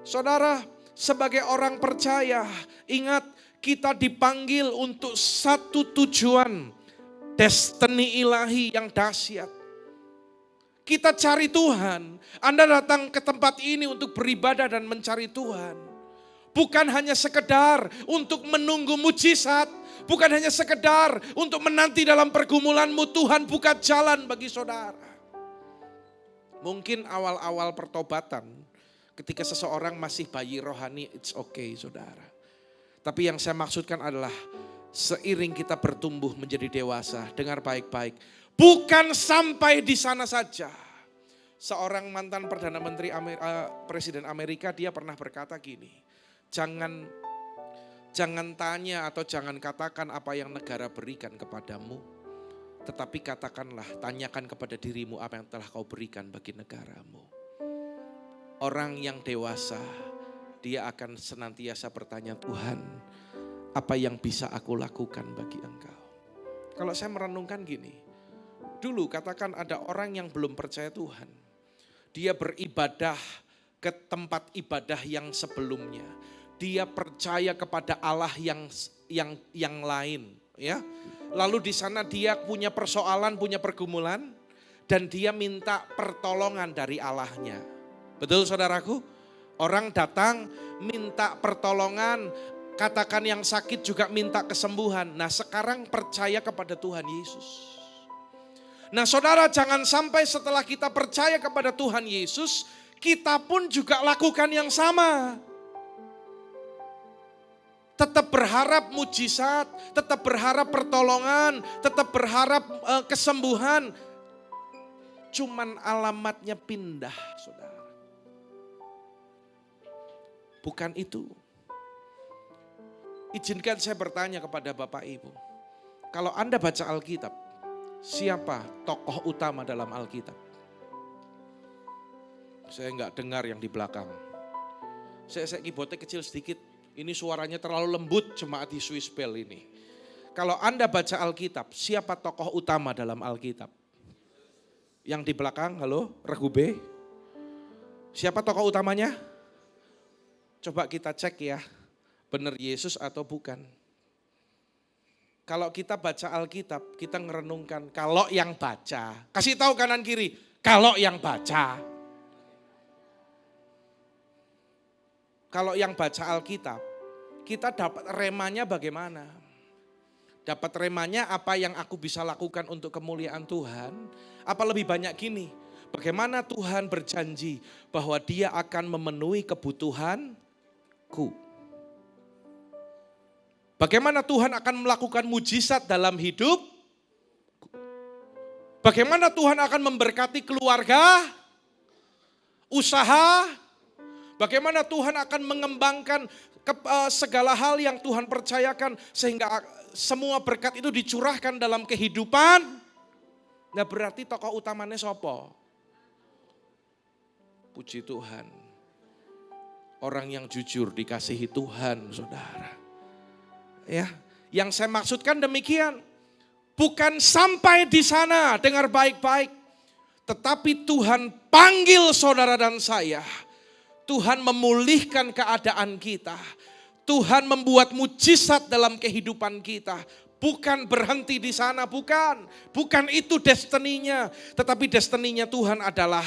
Saudara, sebagai orang percaya, ingat kita dipanggil untuk satu tujuan. Destiny ilahi yang dahsyat. Kita cari Tuhan. Anda datang ke tempat ini untuk beribadah dan mencari Tuhan. Bukan hanya sekedar untuk menunggu mujizat. Bukan hanya sekedar untuk menanti dalam pergumulanmu. Tuhan buka jalan bagi saudara. Mungkin awal-awal pertobatan, ketika seseorang masih bayi rohani, it's okay saudara. Tapi yang saya maksudkan adalah seiring kita bertumbuh menjadi dewasa, dengar baik-baik. Bukan sampai di sana saja. Seorang mantan Perdana Menteri Presiden Amerika, dia pernah berkata gini, jangan tanya atau jangan katakan apa yang negara berikan kepadamu, tetapi katakanlah, tanyakan kepada dirimu apa yang telah kau berikan bagi negaramu. Orang yang dewasa, dia akan senantiasa bertanya, Tuhan, apa yang bisa aku lakukan bagi Engkau? Kalau saya merenungkan gini, dulu katakan ada orang yang belum percaya Tuhan. Dia beribadah ke tempat ibadah yang sebelumnya. Dia percaya kepada Allah yang lain, ya. Lalu di sana dia punya persoalan, punya pergumulan. dan dia minta pertolongan dari Allahnya. Betul saudaraku? Orang datang minta pertolongan, katakan yang sakit juga minta kesembuhan. Nah sekarang percaya kepada Tuhan Yesus. Nah saudara, jangan sampai setelah kita percaya kepada Tuhan Yesus, kita pun juga lakukan yang sama. Tetap berharap mujizat, tetap berharap pertolongan, tetap berharap kesembuhan. Cuman alamatnya pindah, saudara. Bukan itu. Izinkan saya bertanya kepada Bapak Ibu. Kalau Anda baca Alkitab, siapa tokoh utama dalam Alkitab? Saya enggak dengar yang di belakang. Saya keyboardnya kecil sedikit. Ini suaranya terlalu lembut jemaat di Swiss Bell ini. Kalau Anda baca Alkitab, siapa tokoh utama dalam Alkitab? Yang di belakang, halo, Regu B. Siapa tokoh utamanya? Coba kita cek ya, benar Yesus atau bukan. Kalau kita baca Alkitab, kita ngerenungkan kalau yang baca. Kasih tahu kanan kiri, kalau yang baca. Kalau yang baca Alkitab, kita dapat remanya bagaimana? Dapat remanya apa yang aku bisa lakukan untuk kemuliaan Tuhan? Apa lebih banyak gini, bagaimana Tuhan berjanji bahwa Dia akan memenuhi kebutuhanku? Bagaimana Tuhan akan melakukan mujizat dalam hidup? Bagaimana Tuhan akan memberkati keluarga, usaha? Bagaimana Tuhan akan mengembangkan segala hal yang Tuhan percayakan sehingga semua berkat itu dicurahkan dalam kehidupan? Nah berarti tokoh utamanya siapa? Puji Tuhan. Orang yang jujur dikasihi Tuhan, saudara. Ya, yang saya maksudkan demikian. Bukan sampai di sana, dengar baik-baik. Tetapi Tuhan panggil saudara dan saya. Tuhan memulihkan keadaan kita. Tuhan membuat mujizat dalam kehidupan kita. Bukan berhenti di sana, bukan. Bukan itu destininya. Tetapi destininya Tuhan adalah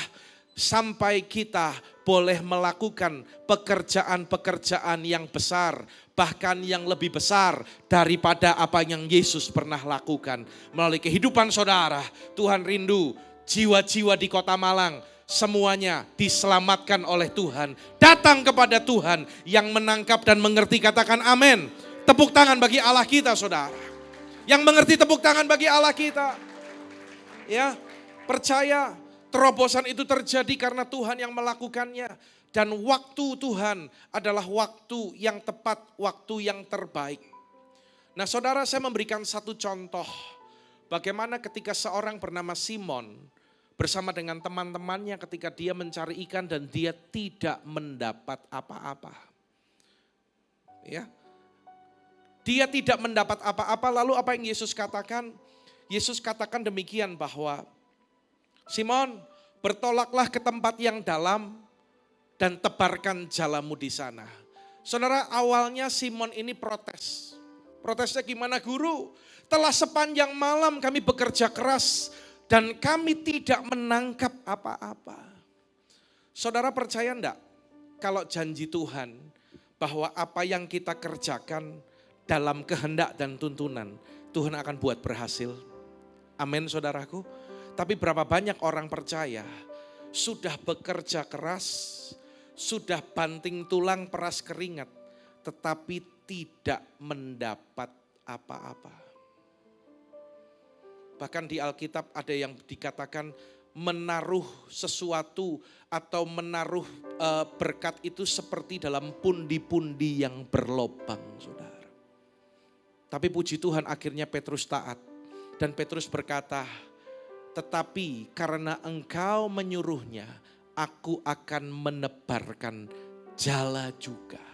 sampai kita boleh melakukan pekerjaan-pekerjaan yang besar. Bahkan yang lebih besar daripada apa yang Yesus pernah lakukan. Melalui kehidupan saudara, Tuhan rindu jiwa-jiwa di Kota Malang. Semuanya diselamatkan oleh Tuhan. Datang kepada Tuhan yang menangkap dan mengerti, katakan amin. Tepuk tangan bagi Allah kita saudara. Yang mengerti tepuk tangan bagi Allah kita. Ya, percaya terobosan itu terjadi karena Tuhan yang melakukannya. Dan waktu Tuhan adalah waktu yang tepat, waktu yang terbaik. Nah saudara, saya memberikan satu contoh. Bagaimana ketika seorang bernama Simon bersama dengan teman-temannya ketika dia mencari ikan dan dia tidak mendapat apa-apa. Ya. Dia tidak mendapat apa-apa, lalu apa yang Yesus katakan? Yesus katakan demikian bahwa Simon, bertolaklah ke tempat yang dalam dan tebarkan jalamu di sana. Saudara, awalnya Simon ini protes. Protesnya gimana guru? Telah sepanjang malam kami bekerja keras dan kami tidak menangkap apa-apa. Saudara percaya enggak kalau janji Tuhan bahwa apa yang kita kerjakan dalam kehendak dan tuntunan, Tuhan akan buat berhasil. Amin saudaraku. Tapi berapa banyak orang percaya sudah bekerja keras, sudah banting tulang peras keringat, tetapi tidak mendapat apa-apa. Bahkan di Alkitab ada yang dikatakan menaruh sesuatu atau menaruh berkat itu seperti dalam pundi-pundi yang berlobang, saudara. Tapi puji Tuhan akhirnya Petrus taat. Dan Petrus berkata, tetapi karena engkau menyuruhnya, aku akan menebarkan jala juga.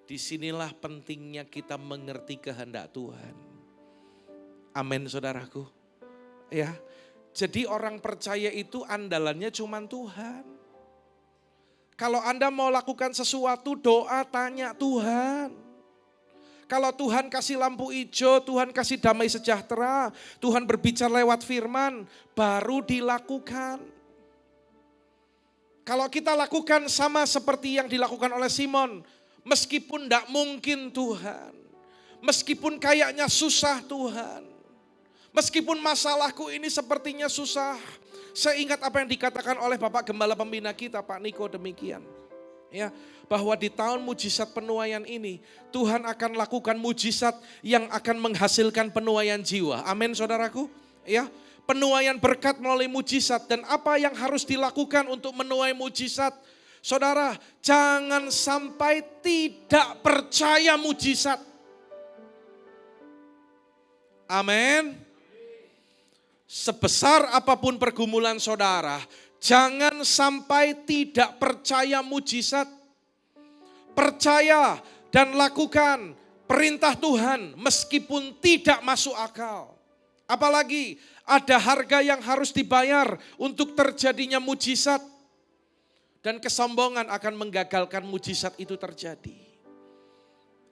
Disinilah pentingnya kita mengerti kehendak Tuhan. Amin saudaraku. Ya, jadi orang percaya itu andalannya cuma Tuhan. Kalau Anda mau lakukan sesuatu, doa tanya Tuhan. Kalau Tuhan kasih lampu hijau, Tuhan kasih damai sejahtera, Tuhan berbicara lewat firman, baru dilakukan. Kalau kita lakukan sama seperti yang dilakukan oleh Simon, meskipun tidak mungkin Tuhan, meskipun kayaknya susah Tuhan, meskipun masalahku ini sepertinya susah, saya ingat apa yang dikatakan oleh Bapak Gembala Pembina kita, Pak Niko demikian. Ya, bahwa di tahun mujizat penuaian ini Tuhan akan lakukan mujizat yang akan menghasilkan penuaian jiwa. Amin saudaraku. Ya, penuaian berkat melalui mujizat, dan apa yang harus dilakukan untuk menuai mujizat? Saudara, jangan sampai tidak percaya mujizat. Amin. Sebesar apapun pergumulan saudara, jangan sampai tidak percaya mujizat. Percaya dan lakukan perintah Tuhan meskipun tidak masuk akal. Apalagi ada harga yang harus dibayar untuk terjadinya mujizat. Dan kesombongan akan menggagalkan mujizat itu terjadi.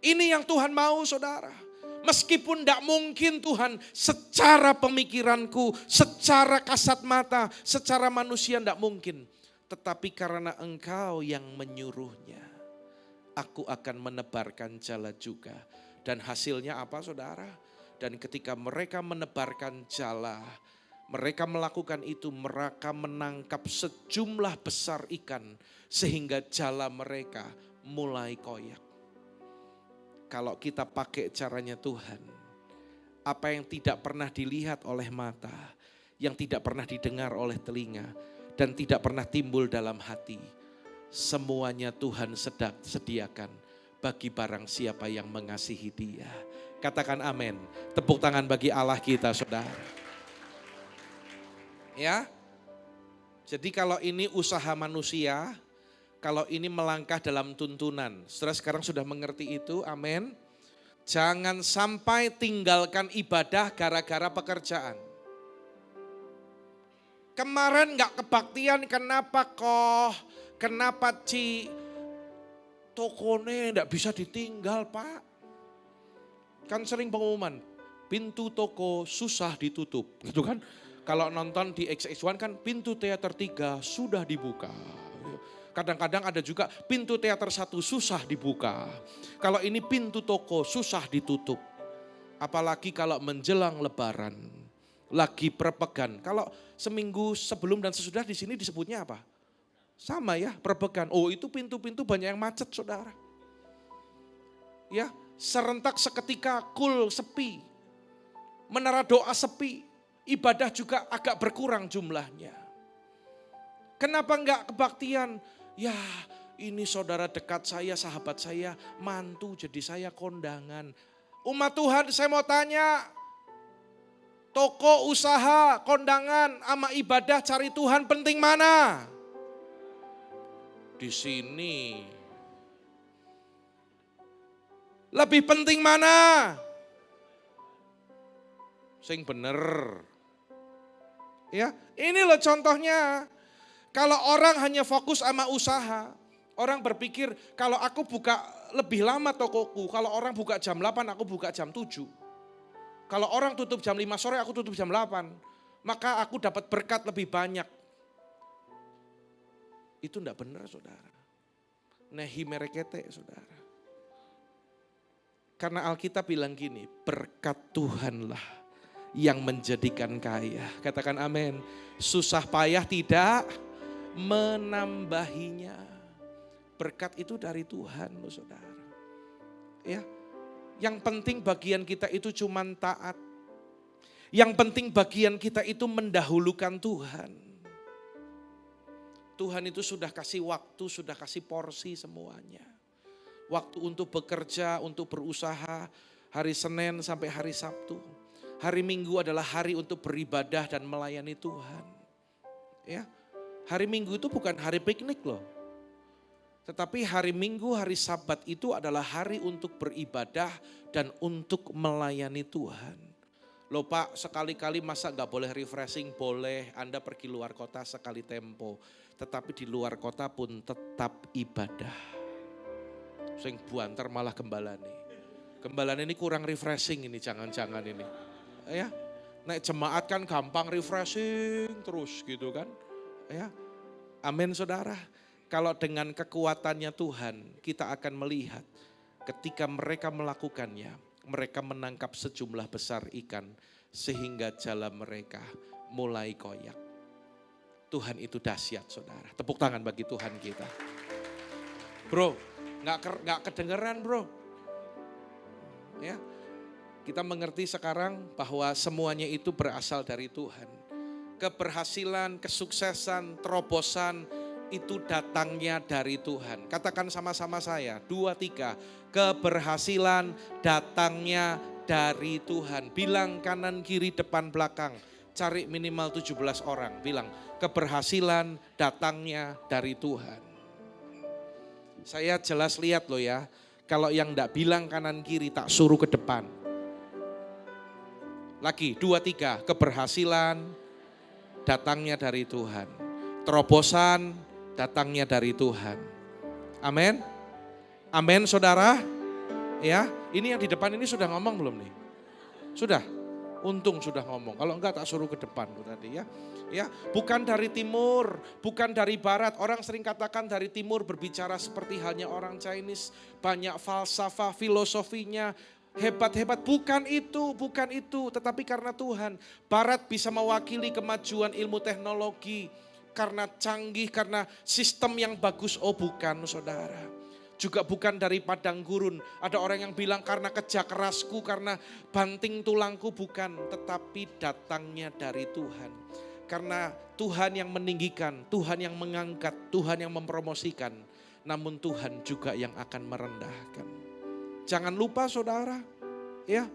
Ini yang Tuhan mau saudara. Meskipun tidak mungkin Tuhan, secara pemikiranku, secara kasat mata, secara manusia tidak mungkin. Tetapi karena Engkau yang menyuruhnya, aku akan menebarkan jala juga. Dan hasilnya apa saudara? Dan ketika mereka menebarkan jala, mereka melakukan itu, mereka menangkap sejumlah besar ikan. Sehingga jala mereka mulai koyak. Kalau kita pakai caranya Tuhan, apa yang tidak pernah dilihat oleh mata, yang tidak pernah didengar oleh telinga, dan tidak pernah timbul dalam hati, semuanya Tuhan sediakan bagi barang siapa yang mengasihi Dia. Katakan amin. Tepuk tangan bagi Allah kita saudara. Ya, jadi kalau ini usaha manusia, kalau ini melangkah dalam tuntunan. Saudara sekarang sudah mengerti itu, amin. Jangan sampai tinggalkan ibadah gara-gara pekerjaan. Kemarin gak kebaktian, kenapa kok? Kenapa tokone gak bisa ditinggal Pak? Kan sering pengumuman, pintu toko susah ditutup, gitu kan. Kalau nonton di XX1 kan pintu teater 3 sudah dibuka. Kadang-kadang ada juga pintu teater 1 susah dibuka. Kalau ini pintu toko susah ditutup. Apalagi kalau menjelang lebaran, lagi perpekan. Kalau seminggu sebelum dan sesudah di sini disebutnya apa? Sama ya, perpekan. Oh itu pintu-pintu banyak yang macet saudara. Ya, serentak seketika cool sepi. Menara doa sepi. Ibadah juga agak berkurang jumlahnya. Kenapa enggak kebaktian? Ya ini saudara dekat saya, sahabat saya, mantu jadi saya kondangan. Umat Tuhan saya mau tanya, toko, usaha, kondangan, sama ibadah cari Tuhan penting mana? Di sini. Lebih penting mana? Sing bener. Ya, ini loh contohnya. Kalau orang hanya fokus sama usaha, orang berpikir kalau aku buka lebih lama tokoku, kalau orang buka jam 8 aku buka jam 7. Kalau orang tutup jam 5 sore aku tutup jam 8, maka aku dapat berkat lebih banyak. Itu enggak benar saudara. Nehi merekete saudara. Karena Alkitab bilang gini, berkat Tuhanlah yang menjadikan kaya. Katakan amin. Susah payah tidak menambahinya. Berkat itu dari Tuhan loh saudara. Ya, yang penting bagian kita itu cuman taat. Yang penting bagian kita itu mendahulukan Tuhan. Tuhan itu sudah kasih waktu, sudah kasih porsi semuanya. Waktu untuk bekerja, untuk berusaha, hari Senin sampai hari Sabtu. Hari Minggu adalah hari untuk beribadah dan melayani Tuhan. Ya, hari Minggu itu bukan hari piknik loh. Tetapi hari Minggu, hari Sabat itu adalah hari untuk beribadah dan untuk melayani Tuhan. Loh Pak, sekali-kali masa gak boleh refreshing? Boleh, Anda pergi luar kota sekali tempo. Tetapi di luar kota pun tetap ibadah. Sing buanter malah gembala nih. Gembalaan ini kurang refreshing ini, jangan-jangan ini. Ya, naik jemaat kan gampang refreshing terus gitu kan. Ya, amin saudara. Kalau dengan kekuatannya Tuhan, kita akan melihat ketika mereka melakukannya, mereka menangkap sejumlah besar ikan sehingga jala mereka mulai koyak. Tuhan itu dahsyat saudara. Tepuk tangan bagi Tuhan kita. Bro, nggak kedengeran bro. Ya, kita mengerti sekarang bahwa semuanya itu berasal dari Tuhan. Keberhasilan, kesuksesan, terobosan itu datangnya dari Tuhan. Katakan sama-sama saya, 2, 3. Keberhasilan datangnya dari Tuhan. Bilang kanan, kiri, depan, belakang. Cari minimal 17 orang. Bilang, keberhasilan datangnya dari Tuhan. Saya jelas lihat loh ya. Kalau yang enggak bilang kanan kiri tak suruh ke depan. Lagi 2, 3, keberhasilan datangnya dari Tuhan. Terobosan datangnya dari Tuhan. Amin. Amin saudara. Ya, ini yang di depan ini sudah ngomong belum nih? Sudah. Untung sudah ngomong. Kalau enggak tak suruh ke depan tadi ya. Ya, bukan dari timur, bukan dari barat. Orang sering katakan dari timur berbicara seperti halnya orang Chinese, banyak falsafah, filosofinya hebat-hebat. Bukan itu, bukan itu. Tetapi karena Tuhan, barat bisa mewakili kemajuan ilmu teknologi, karena canggih, karena sistem yang bagus. Oh bukan saudara. Juga bukan dari padang gurun. Ada orang yang bilang karena kerja kerasku, karena banting tulangku, bukan. Tetapi datangnya dari Tuhan. Karena Tuhan yang meninggikan, Tuhan yang mengangkat, Tuhan yang mempromosikan. Namun Tuhan juga yang akan merendahkan. Jangan lupa saudara, ya.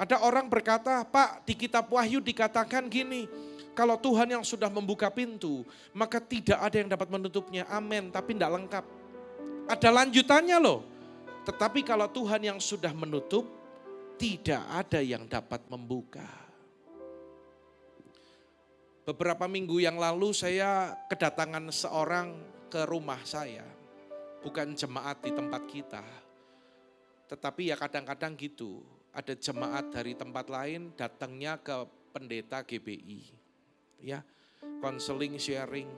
Ada orang berkata, Pak di kitab Wahyu dikatakan gini. Kalau Tuhan yang sudah membuka pintu, maka tidak ada yang dapat menutupnya. Amin, tapi tidak lengkap. Ada lanjutannya loh. Tetapi kalau Tuhan yang sudah menutup, tidak ada yang dapat membuka. Beberapa minggu yang lalu saya kedatangan seorang ke rumah saya. Bukan jemaat di tempat kita. Tetapi ya kadang-kadang gitu. Ada jemaat dari tempat lain datangnya ke pendeta GBI. Ya, konseling, sharing.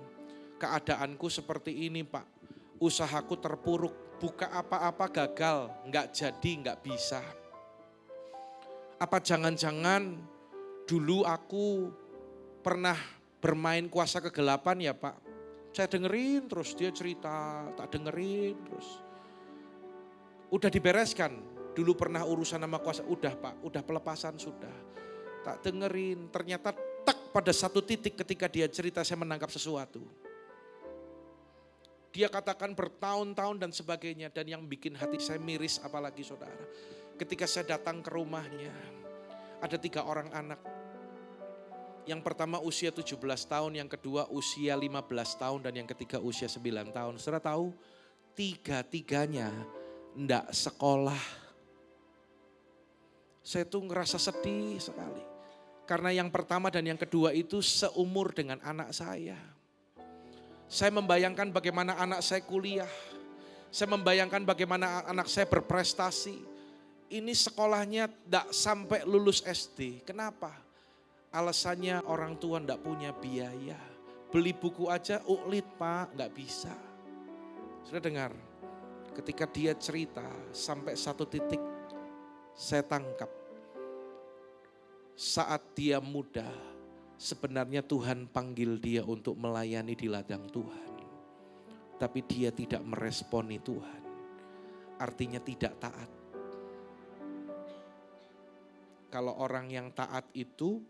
Keadaanku seperti ini Pak. Usahaku terpuruk. Buka apa-apa gagal. Enggak jadi, enggak bisa. Apa jangan-jangan dulu aku pernah bermain kuasa kegelapan ya Pak. Saya dengerin terus dia cerita, tak dengerin terus. Udah dibereskan, dulu pernah urusan sama kuasa, udah Pak, udah pelepasan sudah. Tak dengerin, ternyata tak pada satu titik ketika dia cerita saya menangkap sesuatu. Dia katakan bertahun-tahun dan sebagainya dan yang bikin hati saya miris apalagi saudara. Ketika saya datang ke rumahnya, ada 3 orang anak. Yang pertama usia 17 tahun, yang kedua usia 15 tahun, dan yang ketiga usia 9 tahun. Saudara tahu, 3-tiganya enggak sekolah. Saya tuh ngerasa sedih sekali. Karena yang pertama dan yang kedua itu seumur dengan anak saya. Saya membayangkan bagaimana anak saya kuliah. Saya membayangkan bagaimana anak saya berprestasi. Ini sekolahnya enggak sampai lulus SD. Kenapa? Alasannya orang tua enggak punya biaya. Beli buku aja uklit Pak, enggak bisa. Sudah dengar, ketika dia cerita sampai satu titik saya tangkap. Saat dia muda, sebenarnya Tuhan panggil dia untuk melayani di ladang Tuhan. Tapi dia tidak meresponi Tuhan. Artinya tidak taat. Kalau orang yang taat itu,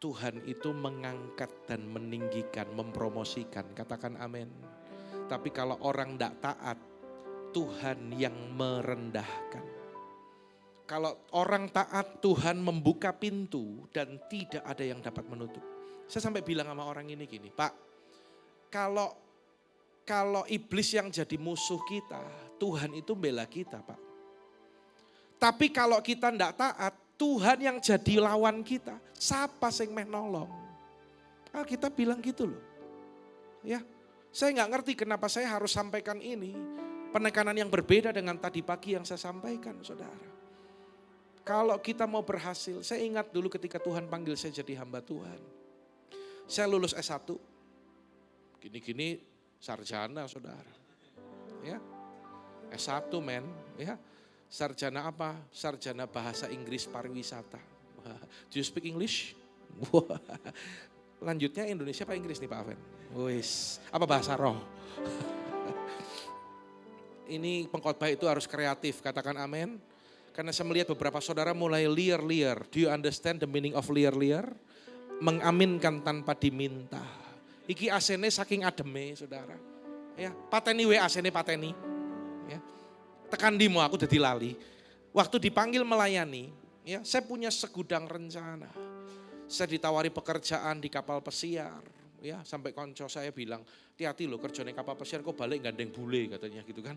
Tuhan itu mengangkat dan meninggikan, mempromosikan. Katakan amin. Tapi kalau orang tidak taat, Tuhan yang merendahkan. Kalau orang taat, Tuhan membuka pintu dan tidak ada yang dapat menutup. Saya sampai bilang sama orang ini gini, Pak, kalau iblis yang jadi musuh kita, Tuhan itu bela kita Pak. Tapi kalau kita tidak taat, Tuhan yang jadi lawan kita, siapa sing meh nolong? Alkitab bilang gitu loh. Ya, saya nggak ngerti kenapa saya harus sampaikan ini. Penekanan yang berbeda dengan tadi pagi yang saya sampaikan, saudara. Kalau kita mau berhasil, saya ingat dulu ketika Tuhan panggil saya jadi hamba Tuhan. Saya lulus S1, gini-gini sarjana saudara. Ya, S1 men, ya. Sarjana apa? Sarjana bahasa Inggris pariwisata. Do you speak English? Wah. Lanjutnya Indonesia apa Inggris nih Pak Aven? Wis, apa bahasa roh? Ini pengkhotbah itu harus kreatif, katakan amin. Karena saya melihat beberapa saudara mulai liar-liar. Do you understand the meaning of liar-liar? Mengaminkan tanpa diminta. Iki asene saking ademe saudara. Ya, pateni we asene pateni. Ya. Tekan dimo aku dadi lali. Waktu dipanggil melayani, ya, saya punya segudang rencana. Saya ditawari pekerjaan di kapal pesiar, ya, sampai konco saya bilang, hati-hati loh kerjanya kapal pesiar kok balik gandeng bule katanya gitu kan.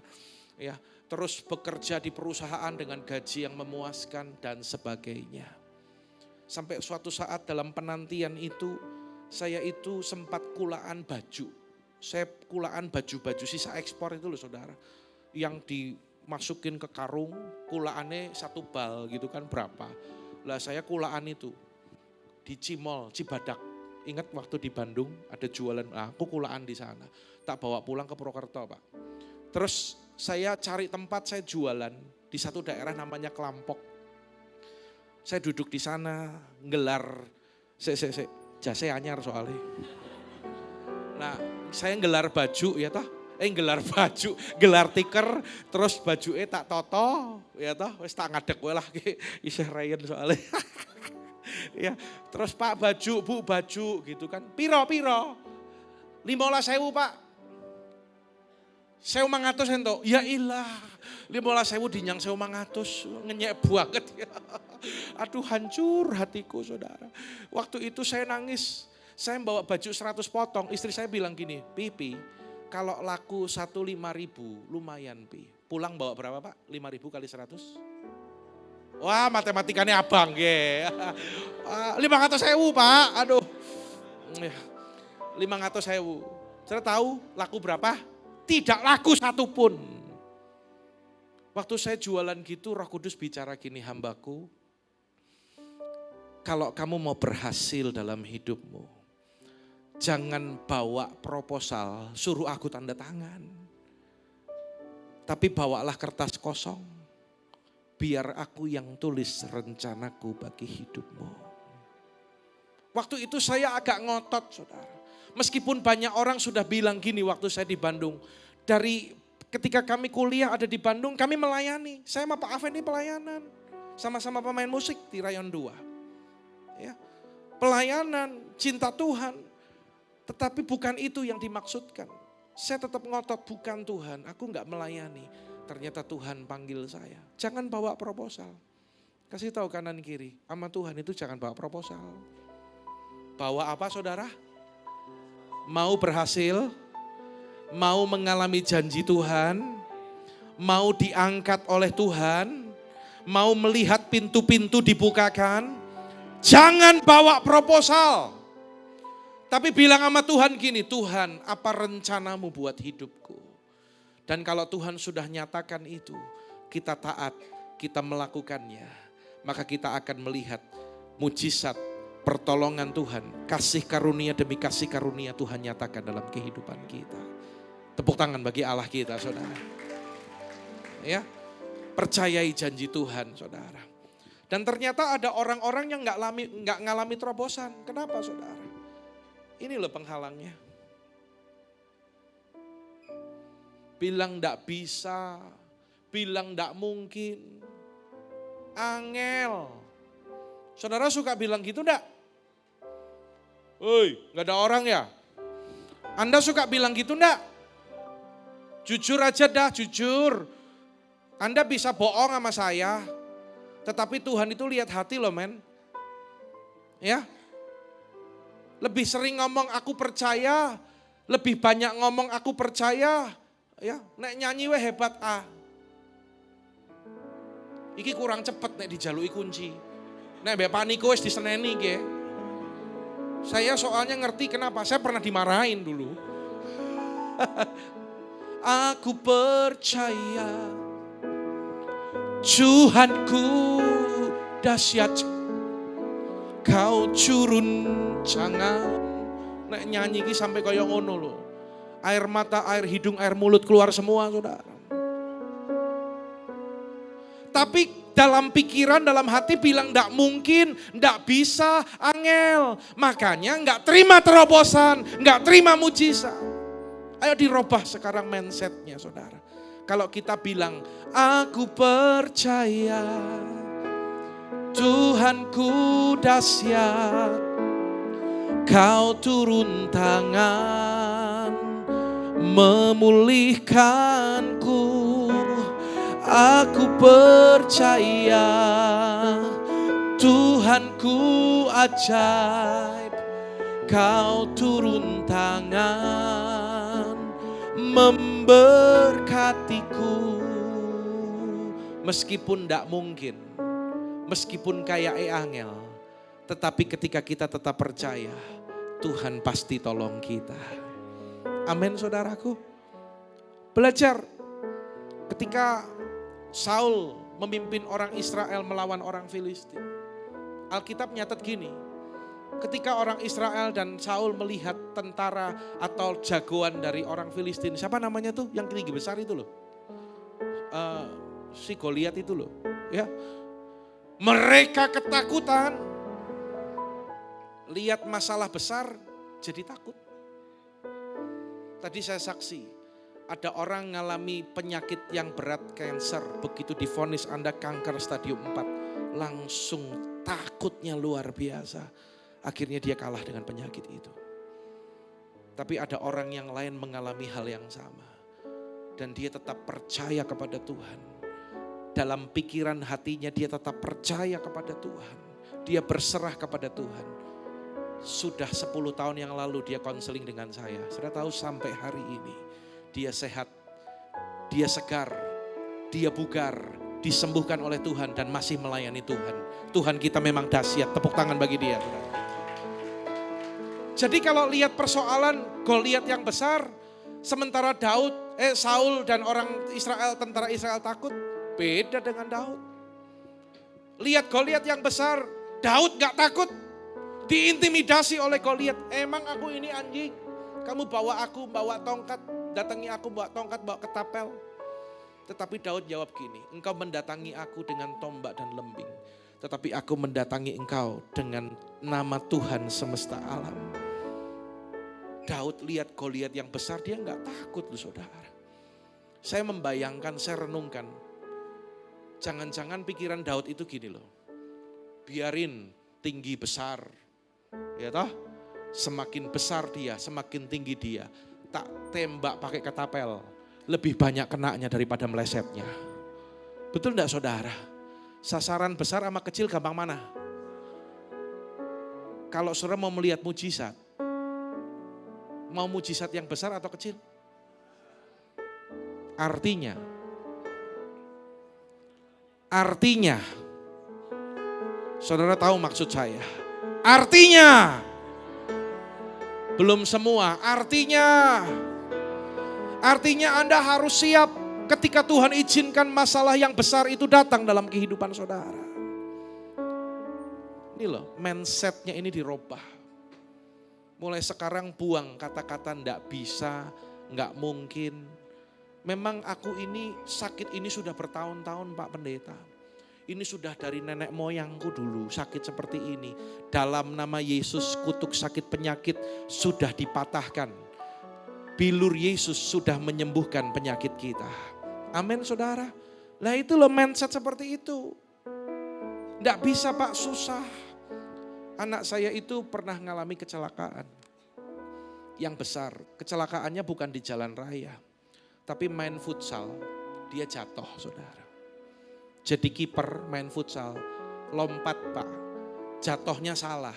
Ya, terus bekerja di perusahaan dengan gaji yang memuaskan dan sebagainya. Sampai suatu saat dalam penantian itu, saya itu sempat kulaan baju. Saya kulaan baju-baju sisa ekspor itu loh saudara. Yang dimasukin ke karung, kulaannya 1 bal gitu kan berapa. Lah saya kulaan itu di Cimol, Cibadak. Ingat waktu di Bandung ada jualan, aku kulaan di sana. Tak bawa pulang ke Purwokerto Pak. Terus saya cari tempat saya jualan di satu daerah namanya Kelampok. Saya duduk di sana, nggelar, jase anyar soalnya. Nah, saya nggelar baju ya toh, gelar tiker, terus baju tak toto, ya toh, wis tak ngadek wae lah isih reyen soalnya. Ya, terus Pak baju, Bu baju gitu kan. Piro? 15.000 Pak. 1.500 ento. Ya ilah, 15.000 dinyang 1.500, ngenyek banget ya. Aduh hancur hatiku saudara. Waktu itu saya nangis, saya bawa baju 100 potong, istri saya bilang gini, Pipi, kalau laku 1.500 lumayan Pi. Pulang bawa berapa Pak? 5.000 kali 100? Wah matematikanya abang ya. 500.000 Pak, aduh. 500.000. Saya tahu laku berapa? Tidak laku satupun. Waktu saya jualan gitu Roh Kudus bicara gini, hambaku. Kalau kamu mau berhasil dalam hidupmu, jangan bawa proposal, suruh aku tanda tangan. Tapi bawalah kertas kosong. Biar aku yang tulis rencanaku bagi hidupmu. Waktu itu saya agak ngotot saudara. Meskipun banyak orang sudah bilang gini waktu saya di Bandung. Dari ketika kami kuliah ada di Bandung kami melayani. Saya sama Pak Aven ini pelayanan. Sama-sama pemain musik di Rayon 2. Ya, pelayanan, cinta Tuhan. Tetapi bukan itu yang dimaksudkan. Saya tetap ngotot bukan Tuhan, aku enggak melayani. Ternyata Tuhan panggil saya. Jangan bawa proposal. Kasih tahu kanan kiri. Sama Tuhan itu jangan bawa proposal. Bawa apa saudara? Mau berhasil? Mau mengalami janji Tuhan? Mau diangkat oleh Tuhan? Mau melihat pintu-pintu dibukakan? Jangan bawa proposal. Tapi bilang sama Tuhan gini, Tuhan apa rencanamu buat hidupku? Dan kalau Tuhan sudah nyatakan itu, kita taat, kita melakukannya, maka kita akan melihat mujizat, pertolongan Tuhan, kasih karunia demi kasih karunia Tuhan nyatakan dalam kehidupan kita. Tepuk tangan bagi Allah kita, saudara. Ya, percayai janji Tuhan, saudara. Dan ternyata ada orang-orang yang nggak ngalami terobosan. Kenapa, saudara? Ini loh penghalangnya. Bilang ndak bisa, bilang ndak mungkin, angel. Saudara suka bilang gitu ndak? Woi, nggak ada orang ya? Anda suka bilang gitu ndak? Jujur aja dah, jujur. Anda bisa bohong sama saya, tetapi Tuhan itu lihat hati loh men. Ya, lebih sering ngomong aku percaya, lebih banyak ngomong aku percaya. Ya, nek nyanyi we hebat Iki kurang cepet nek dijaluki kunci. Nek mbek paniko wis diseneni nggih. Saya soalnya ngerti kenapa, saya pernah dimarahin dulu. Aku percaya Tuhanku dahsyat. Kau turun jangan. Nek nyanyi ki sampai kaya ngono lho. Air mata, air hidung, air mulut keluar semua, saudara. Tapi dalam pikiran, dalam hati bilang enggak mungkin, enggak bisa, angel. Makanya enggak terima terobosan, enggak terima mujizat. Ayo dirubah sekarang mindsetnya, saudara. Kalau kita bilang, aku percaya Tuhanku dahsyat, kau turun tangan memulihkanku. Aku percaya Tuhanku ajaib, kau turun tangan memberkatiku. Meskipun tidak mungkin, meskipun kayak angel, tetapi ketika kita tetap percaya, Tuhan pasti tolong kita. Amin, saudaraku. Belajar ketika Saul memimpin orang Israel melawan orang Filistin. Alkitab nyatat gini, ketika orang Israel dan Saul melihat tentara atau jagoan dari orang Filistin, siapa namanya tuh yang tinggi besar itu loh, si Goliat itu loh, ya. Mereka ketakutan, lihat masalah besar jadi takut. Tadi saya saksi, ada orang ngalami penyakit yang berat, kanker, begitu divonis Anda kanker stadium 4, langsung takutnya luar biasa. Akhirnya dia kalah dengan penyakit itu. Tapi ada orang yang lain mengalami hal yang sama. Dan dia tetap percaya kepada Tuhan. Dalam pikiran hatinya dia tetap percaya kepada Tuhan. Dia berserah kepada Tuhan. Sudah 10 tahun yang lalu dia konseling dengan saya. Sudah tahu sampai hari ini dia sehat, dia segar, dia bugar, disembuhkan oleh Tuhan dan masih melayani Tuhan. Tuhan kita memang dahsyat, tepuk tangan bagi dia. Jadi kalau lihat persoalan Goliat yang besar, sementara Saul dan orang Israel, tentara Israel takut, beda dengan Daud. Lihat Goliat yang besar, Daud gak takut, diintimidasi oleh Goliat. Emang aku ini anjing, kamu bawa aku bawa tongkat, datangi aku bawa tongkat, bawa ketapel. Tetapi Daud jawab gini, engkau mendatangi aku dengan tombak dan lembing, tetapi aku mendatangi engkau dengan nama Tuhan semesta alam. Daud lihat Goliat yang besar, dia enggak takut loh saudara. Saya membayangkan, saya renungkan, jangan-jangan pikiran Daud itu gini loh, biarin tinggi besar, ya toh, semakin besar dia, semakin tinggi dia, tak tembak pakai ketapel, lebih banyak kenanya daripada melesetnya. Betul enggak saudara? Sasaran besar sama kecil gampang mana? Kalau saudara mau melihat mujizat, mau mujizat yang besar atau kecil? Artinya, saudara tahu maksud saya? Artinya, belum semua, artinya Anda harus siap ketika Tuhan izinkan masalah yang besar itu datang dalam kehidupan saudara. Ini loh, mindsetnya ini dirubah. Mulai sekarang buang kata-kata enggak bisa, enggak mungkin. Memang aku ini sakit ini sudah bertahun-tahun Pak Pendeta. Ini sudah dari nenek moyangku dulu sakit seperti ini. Dalam nama Yesus kutuk sakit penyakit sudah dipatahkan. Bilur Yesus sudah menyembuhkan penyakit kita. Amin saudara. Lah itu loh mindset seperti itu. Nggak bisa Pak, susah. Anak saya itu pernah ngalami kecelakaan yang besar. Kecelakaannya bukan di jalan raya, tapi main futsal. Dia jatuh saudara. Jadi kiper main futsal, lompat Pak, jatuhnya salah,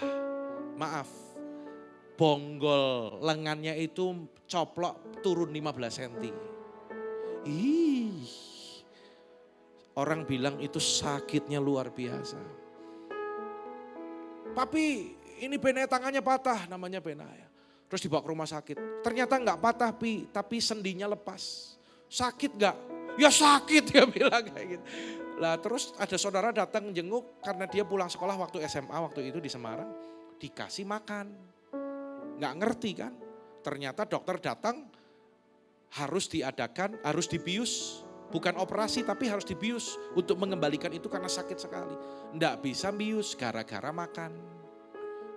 maaf, bonggol lengannya itu coplok turun 15 cm. Ih, orang bilang itu sakitnya luar biasa. Papi, ini Benaya tangannya patah, namanya Benaya. Terus dibawa ke rumah sakit, ternyata enggak patah Pi, tapi sendinya lepas. Sakit enggak? Ya sakit, dia bilang kayak gitu. Lah terus ada saudara datang jenguk karena dia pulang sekolah waktu SMA waktu itu di Semarang. Dikasih makan. Nggak ngerti kan. Ternyata dokter datang harus diadakan, harus dibius. Bukan operasi tapi harus dibius untuk mengembalikan itu karena sakit sekali. Nggak bisa bius gara-gara makan.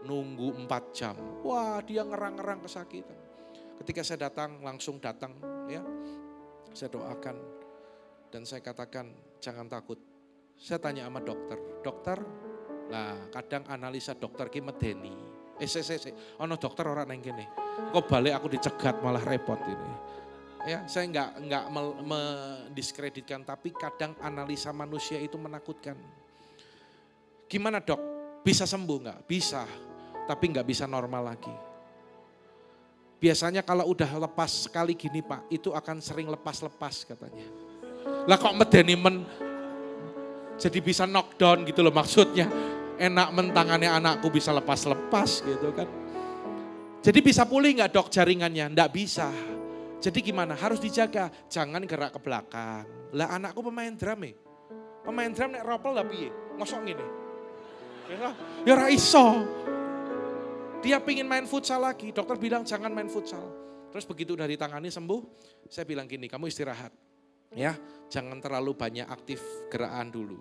Nunggu 4 jam. Wah dia ngerang-ngerang kesakitan. Ketika saya datang, langsung datang ya. Saya doakan dan saya katakan jangan takut. Saya tanya sama dokter, lah kadang analisa dokter ki medeni. Ono dokter orang neng kene. Kok balik aku dicegat malah repot ini. Ya, saya enggak mendiskreditkan, tapi kadang analisa manusia itu menakutkan. Gimana dok? Bisa sembuh enggak? Bisa, tapi enggak bisa normal lagi. Biasanya kalau udah lepas sekali gini Pak, itu akan sering lepas-lepas katanya. Lah kok medeni jadi bisa knockdown gitu loh maksudnya. Enak mentangannya anakku bisa lepas-lepas gitu kan. Jadi bisa pulih enggak dok jaringannya? Enggak bisa. Jadi gimana? Harus dijaga, jangan gerak ke belakang. Lah anakku pemain drum Pemain drum nek ropel lah piye? Ngosok ngene. Ya ora iso. Dia pingin main futsal lagi, dokter bilang jangan main futsal. Terus begitu udah ditangani sembuh, saya bilang gini, kamu istirahat. Ya, jangan terlalu banyak aktif gerakan dulu.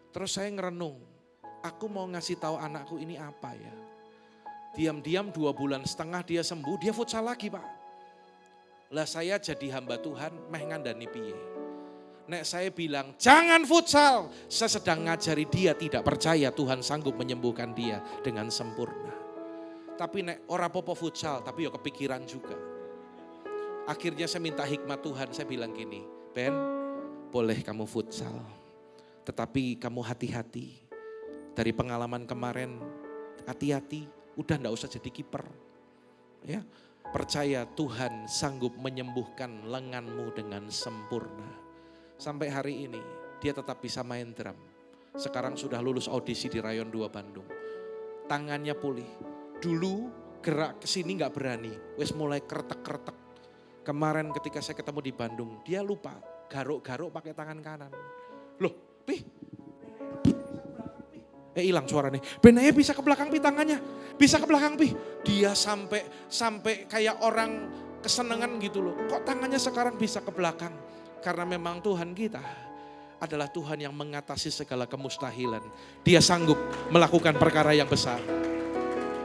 Terus saya ngerenung, aku mau ngasih tahu anakku ini apa ya. Diam-diam 2,5 bulan dia sembuh, dia futsal lagi Pak. Lah saya jadi hamba Tuhan, meh ngandani piye. Nek saya bilang jangan futsal, saya sedang ngajari dia tidak percaya Tuhan sanggup menyembuhkan dia dengan sempurna. Tapi nek ora popo futsal, tapi ya kepikiran juga. Akhirnya saya minta hikmat Tuhan, saya bilang gini, Ben, boleh kamu futsal, tetapi kamu hati-hati. Dari pengalaman kemarin, hati-hati, udah ndak usah jadi kiper. Ya. Percaya Tuhan sanggup menyembuhkan lenganmu dengan sempurna. Sampai hari ini dia tetap bisa main drum. Sekarang sudah lulus audisi di Rayon 2 Bandung. Tangannya pulih. Dulu gerak ke sini gak berani. Wes mulai kretek-kretek. Kemarin ketika saya ketemu di Bandung, dia lupa garuk-garuk pakai tangan kanan. Loh, Pi. Hilang suaranya. Benaya bisa ke belakang Pi tangannya. Bisa ke belakang Pi. Dia sampai kayak orang kesenangan gitu loh. Kok tangannya sekarang bisa ke belakang? Karena memang Tuhan kita adalah Tuhan yang mengatasi segala kemustahilan. Dia sanggup melakukan perkara yang besar.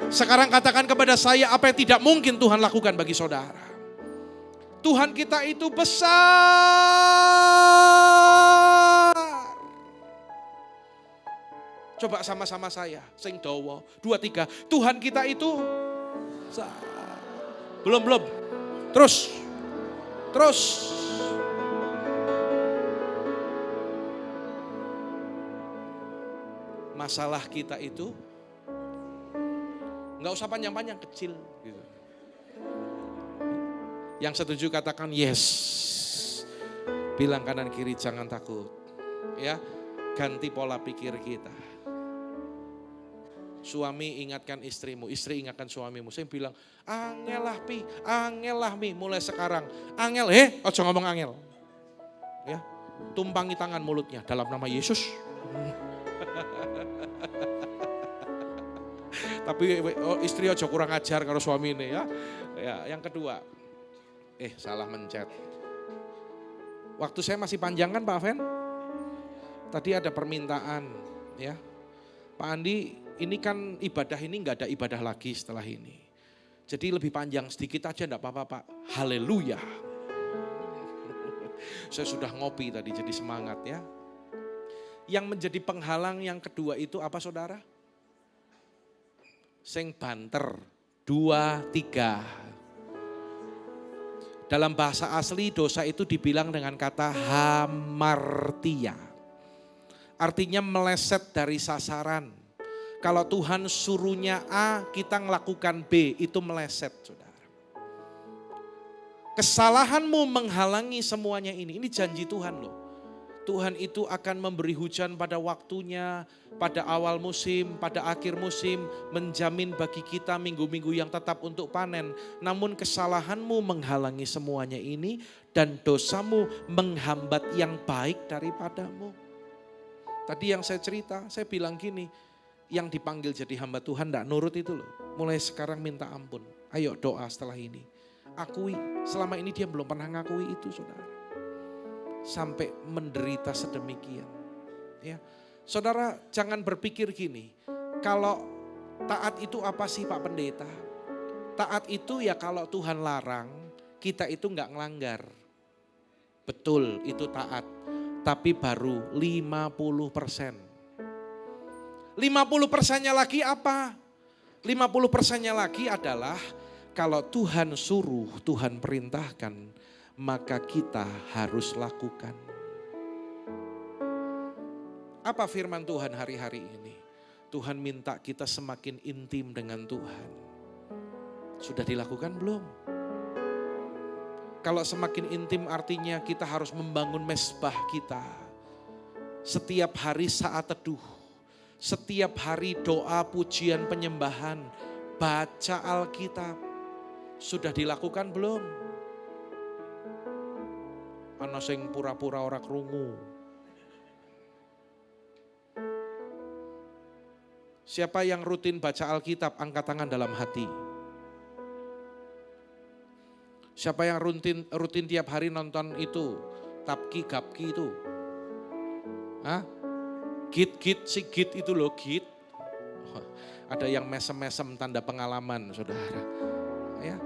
Sekarang katakan kepada saya apa yang tidak mungkin Tuhan lakukan bagi saudara. Tuhan kita itu besar. Coba sama-sama saya, sing dawa, 2, 3. Tuhan kita itu belum. Terus. Masalah kita itu nggak usah panjang-panjang, kecil gitu. Yang setuju katakan yes. Bilang kanan kiri jangan takut. Ya, ganti pola pikir kita. Suami ingatkan istrimu, istri ingatkan suamimu. Saya bilang, angel lah pi, mulai sekarang. Angel, ojo ngomong angel. Ya, tumpangi tangan mulutnya dalam nama Yesus. Tapi istri ojo kurang ajar kalau suami ini ya. Ya, yang kedua, salah mencet. Waktu saya masih panjang kan Pak Fen? Tadi ada permintaan, ya. Pak Andi, ini kan ibadah ini nggak ada ibadah lagi setelah ini. Jadi lebih panjang sedikit aja enggak apa-apa Pak. Haleluya. Saya sudah ngopi tadi jadi semangat ya. Yang menjadi penghalang yang kedua itu apa saudara? Sing banter, 2, 3. Dalam bahasa asli dosa itu dibilang dengan kata hamartia. Artinya meleset dari sasaran. Kalau Tuhan suruhnya A, kita ngelakukan B, itu meleset, saudara. Kesalahanmu menghalangi semuanya ini janji Tuhan loh. Tuhan itu akan memberi hujan pada waktunya, pada awal musim, pada akhir musim, menjamin bagi kita minggu-minggu yang tetap untuk panen. Namun kesalahanmu menghalangi semuanya ini dan dosamu menghambat yang baik daripadamu. Tadi yang saya cerita, saya bilang gini, yang dipanggil jadi hamba Tuhan enggak nurut itu loh. Mulai sekarang minta ampun. Ayo doa setelah ini. Akui, selama ini dia belum pernah ngakui itu saudara. Sampai menderita sedemikian. Ya, saudara jangan berpikir gini, kalau taat itu apa sih Pak Pendeta? Taat itu ya kalau Tuhan larang, kita itu enggak ngelanggar. Betul, itu taat. Tapi baru 50%. 50%-nya lagi apa? 50%-nya lagi adalah kalau Tuhan suruh, Tuhan perintahkan, maka kita harus lakukan. Apa firman Tuhan hari-hari ini? Tuhan minta kita semakin intim dengan Tuhan. Sudah dilakukan belum? Kalau semakin intim artinya kita harus membangun mezbah kita. Setiap hari saat teduh, setiap hari doa, pujian, penyembahan, baca Alkitab. Sudah dilakukan belum? Ana sing pura-pura ora krungu. Siapa yang rutin baca Alkitab, angkat tangan dalam hati. Siapa yang rutin tiap hari nonton itu, Tapki, Gapki itu? Hah? Git itu loh, git. Ada yang mesem-mesem tanda pengalaman, saudara. Ya.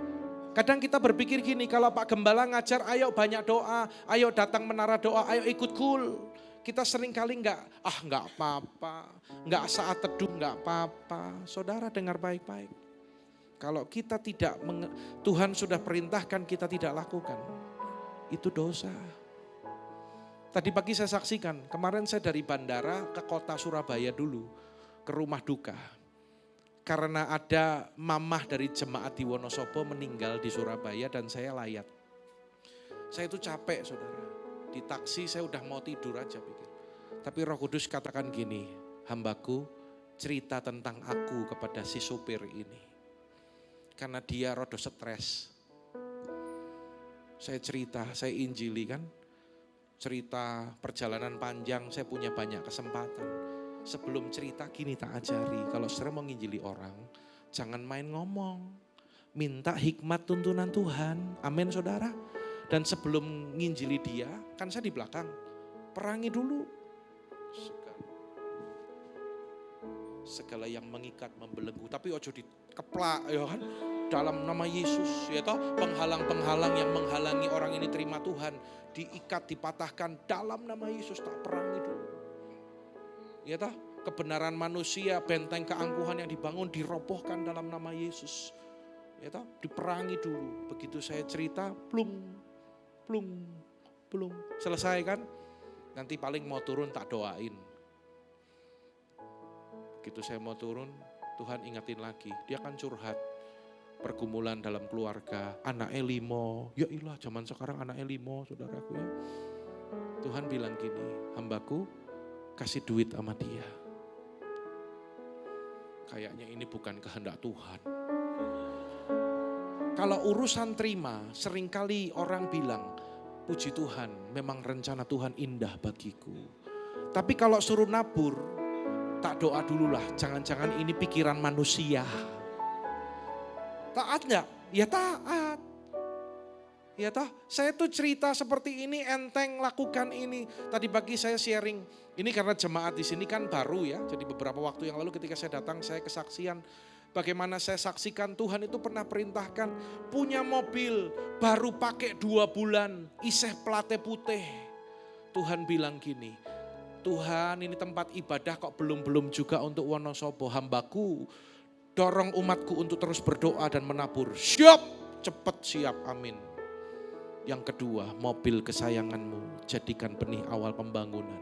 Kadang kita berpikir gini, kalau Pak Gembala ngajar, ayo banyak doa, ayo datang menara doa, ayo ikut cool. Kita seringkali enggak apa-apa, enggak saat teduh enggak apa-apa. Saudara dengar baik-baik. Kalau kita tidak, Tuhan sudah perintahkan kita tidak lakukan, itu dosa. Tadi pagi saya saksikan, kemarin saya dari bandara ke kota Surabaya dulu, ke rumah duka. Karena ada mamah dari jemaat di Wonosobo meninggal di Surabaya dan saya layat. Saya itu capek saudara, di taksi saya udah mau tidur aja pikir. Tapi Roh Kudus katakan gini, hambaku cerita tentang aku kepada si supir ini. Karena dia rada stres. Saya cerita, saya injili kan. Cerita perjalanan panjang, saya punya banyak kesempatan. Sebelum cerita gini tak ajari, kalau saudara mau nginjili orang, jangan main ngomong. Minta hikmat tuntunan Tuhan, amin saudara. Dan sebelum nginjili dia, kan saya di belakang, perangi dulu. Segala yang mengikat, membelenggu, tapi ojo dikeplak ya kan. Dalam nama Yesus ya toh, penghalang-penghalang yang menghalangi orang ini terima Tuhan diikat, dipatahkan dalam nama Yesus, tak perangi dulu. Ya toh, kebenaran manusia, benteng keangkuhan yang dibangun dirobohkan dalam nama Yesus. Ya toh, diperangi dulu. Begitu saya cerita, plung. Selesai kan? Nanti paling mau turun tak doain. Begitu saya mau turun, Tuhan ingatin lagi, dia kan curhat. Pergumulan dalam keluarga, anaknya 5, ya ilah zaman sekarang anaknya 5 saudaraku ya. Tuhan bilang gini, hambaku kasih duit sama dia. Kayaknya ini bukan kehendak Tuhan. Kalau urusan terima, seringkali orang bilang, puji Tuhan memang rencana Tuhan indah bagiku. Tapi kalau suruh nabur, tak doa dululah, jangan-jangan ini pikiran manusia. Taat enggak? Ya taat. Ya toh, saya tuh cerita seperti ini enteng lakukan ini. Tadi pagi saya sharing, ini karena jemaat di sini kan baru ya. Jadi beberapa waktu yang lalu ketika saya datang saya kesaksian bagaimana saya saksikan Tuhan itu pernah perintahkan punya mobil baru pakai 2 bulan, iseh plate putih. Tuhan bilang gini, Tuhan ini tempat ibadah kok belum juga untuk Wonosobo, hambaku dorong umatku untuk terus berdoa dan menabur. Siap, cepat siap, amin. Yang kedua, mobil kesayanganmu jadikan benih awal pembangunan.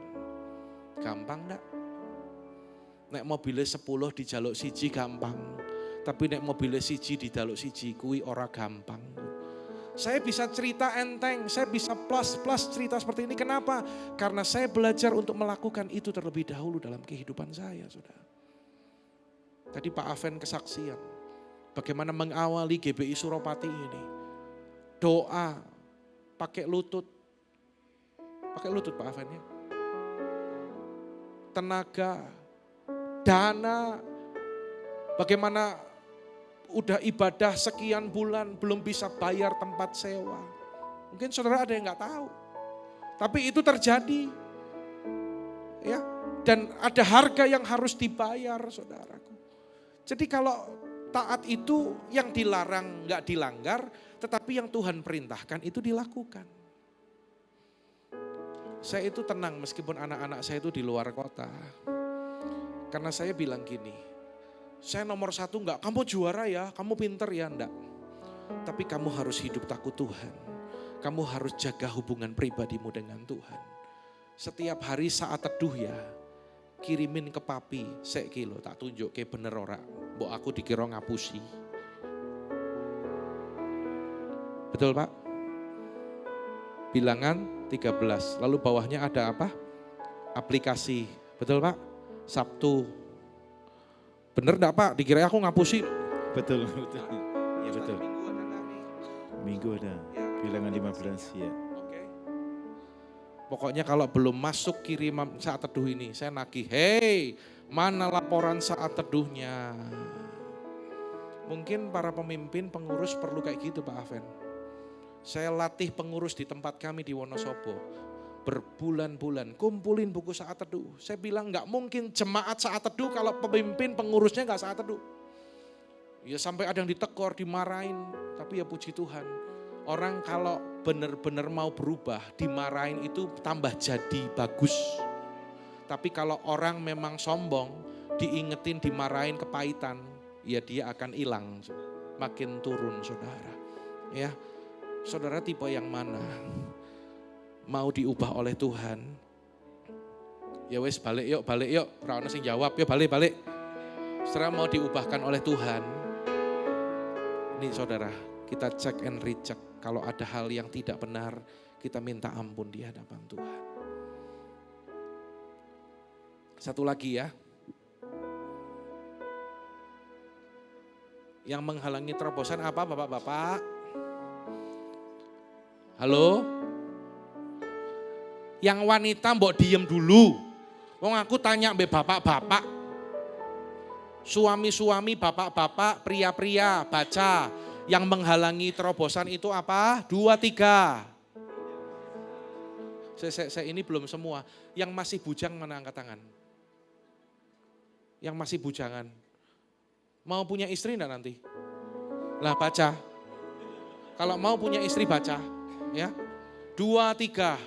Gampang enggak? Nek mobilnya 10 dijaluk siji gampang. Tapi nek mobilnya siji dijaluk siji kuwi ora gampang. Saya bisa cerita enteng, saya bisa plus cerita seperti ini. Kenapa? Karena saya belajar untuk melakukan itu terlebih dahulu dalam kehidupan saya, saudara. Tadi Pak Aven kesaksian, bagaimana mengawali GBI Suropati ini. Doa, pakai lutut Pak Aven ya. tenaga, dana, bagaimana udah ibadah sekian bulan belum bisa bayar tempat sewa. Mungkin saudara ada yang nggak tahu, tapi itu terjadi, ya. Dan ada harga yang harus dibayar, saudaraku. Jadi kalau taat itu yang dilarang nggak dilanggar, tetapi yang Tuhan perintahkan itu dilakukan. Saya itu tenang meskipun anak-anak saya itu di luar kota. Karena saya bilang gini, saya nomor 1 enggak, kamu juara ya, kamu pinter ya, enggak. Tapi kamu harus hidup takut Tuhan. Kamu harus jaga hubungan pribadimu dengan Tuhan. Setiap hari saat teduh ya, kirimin ke papi, sek kilo, tak tunjuk ke bener ora, mbok aku dikira ngapusi. Betul Pak? Bilangan 13, lalu bawahnya ada apa? Aplikasi, betul Pak? Sabtu. Bener enggak Pak? Dikira aku ngapusi.
Betul, betul. Ya betul.
Minggu ada enggak nih?
Minggu ada,
Ya,
bilangan 15 ya.
Oke. Pokoknya kalau belum masuk kiriman saat teduh ini, saya nagih, hei, mana laporan saat teduhnya? Mungkin para pemimpin, pengurus perlu kayak gitu Pak Aven. Saya latih pengurus di tempat kami di Wonosobo. Berbulan-bulan kumpulin buku saat teduh. Saya bilang nggak mungkin jemaat saat teduh kalau pemimpin pengurusnya nggak saat teduh. Ya sampai ada yang ditekor, dimarahin. Tapi ya puji Tuhan, orang kalau benar-benar mau berubah, dimarahin itu tambah jadi bagus. Tapi kalau orang memang sombong, diingetin, dimarahin, kepahitan, ya dia akan hilang, makin turun saudara. Ya, saudara tipe yang mana? Mau diubah oleh Tuhan? Ya wes balik yuk, ora ono sing jawab, ya balik. Saudara mau diubahkan oleh Tuhan. Nih saudara, kita cek and recheck. Kalau ada hal yang tidak benar, kita minta ampun di hadapan Tuhan. Satu lagi ya. Yang menghalangi terobosan apa Bapak-bapak? Halo? Yang wanita mbok diem dulu. Wong aku tanya mbek bapak-bapak. Suami-suami, bapak-bapak, pria-pria, baca. Yang menghalangi terobosan itu apa? 2, 3. Saya ini belum semua. Yang masih bujang mana angkat tangan? Yang masih bujangan. Mau punya istri enggak nanti? Lah baca. Kalau mau punya istri baca. Ya. 2, 3.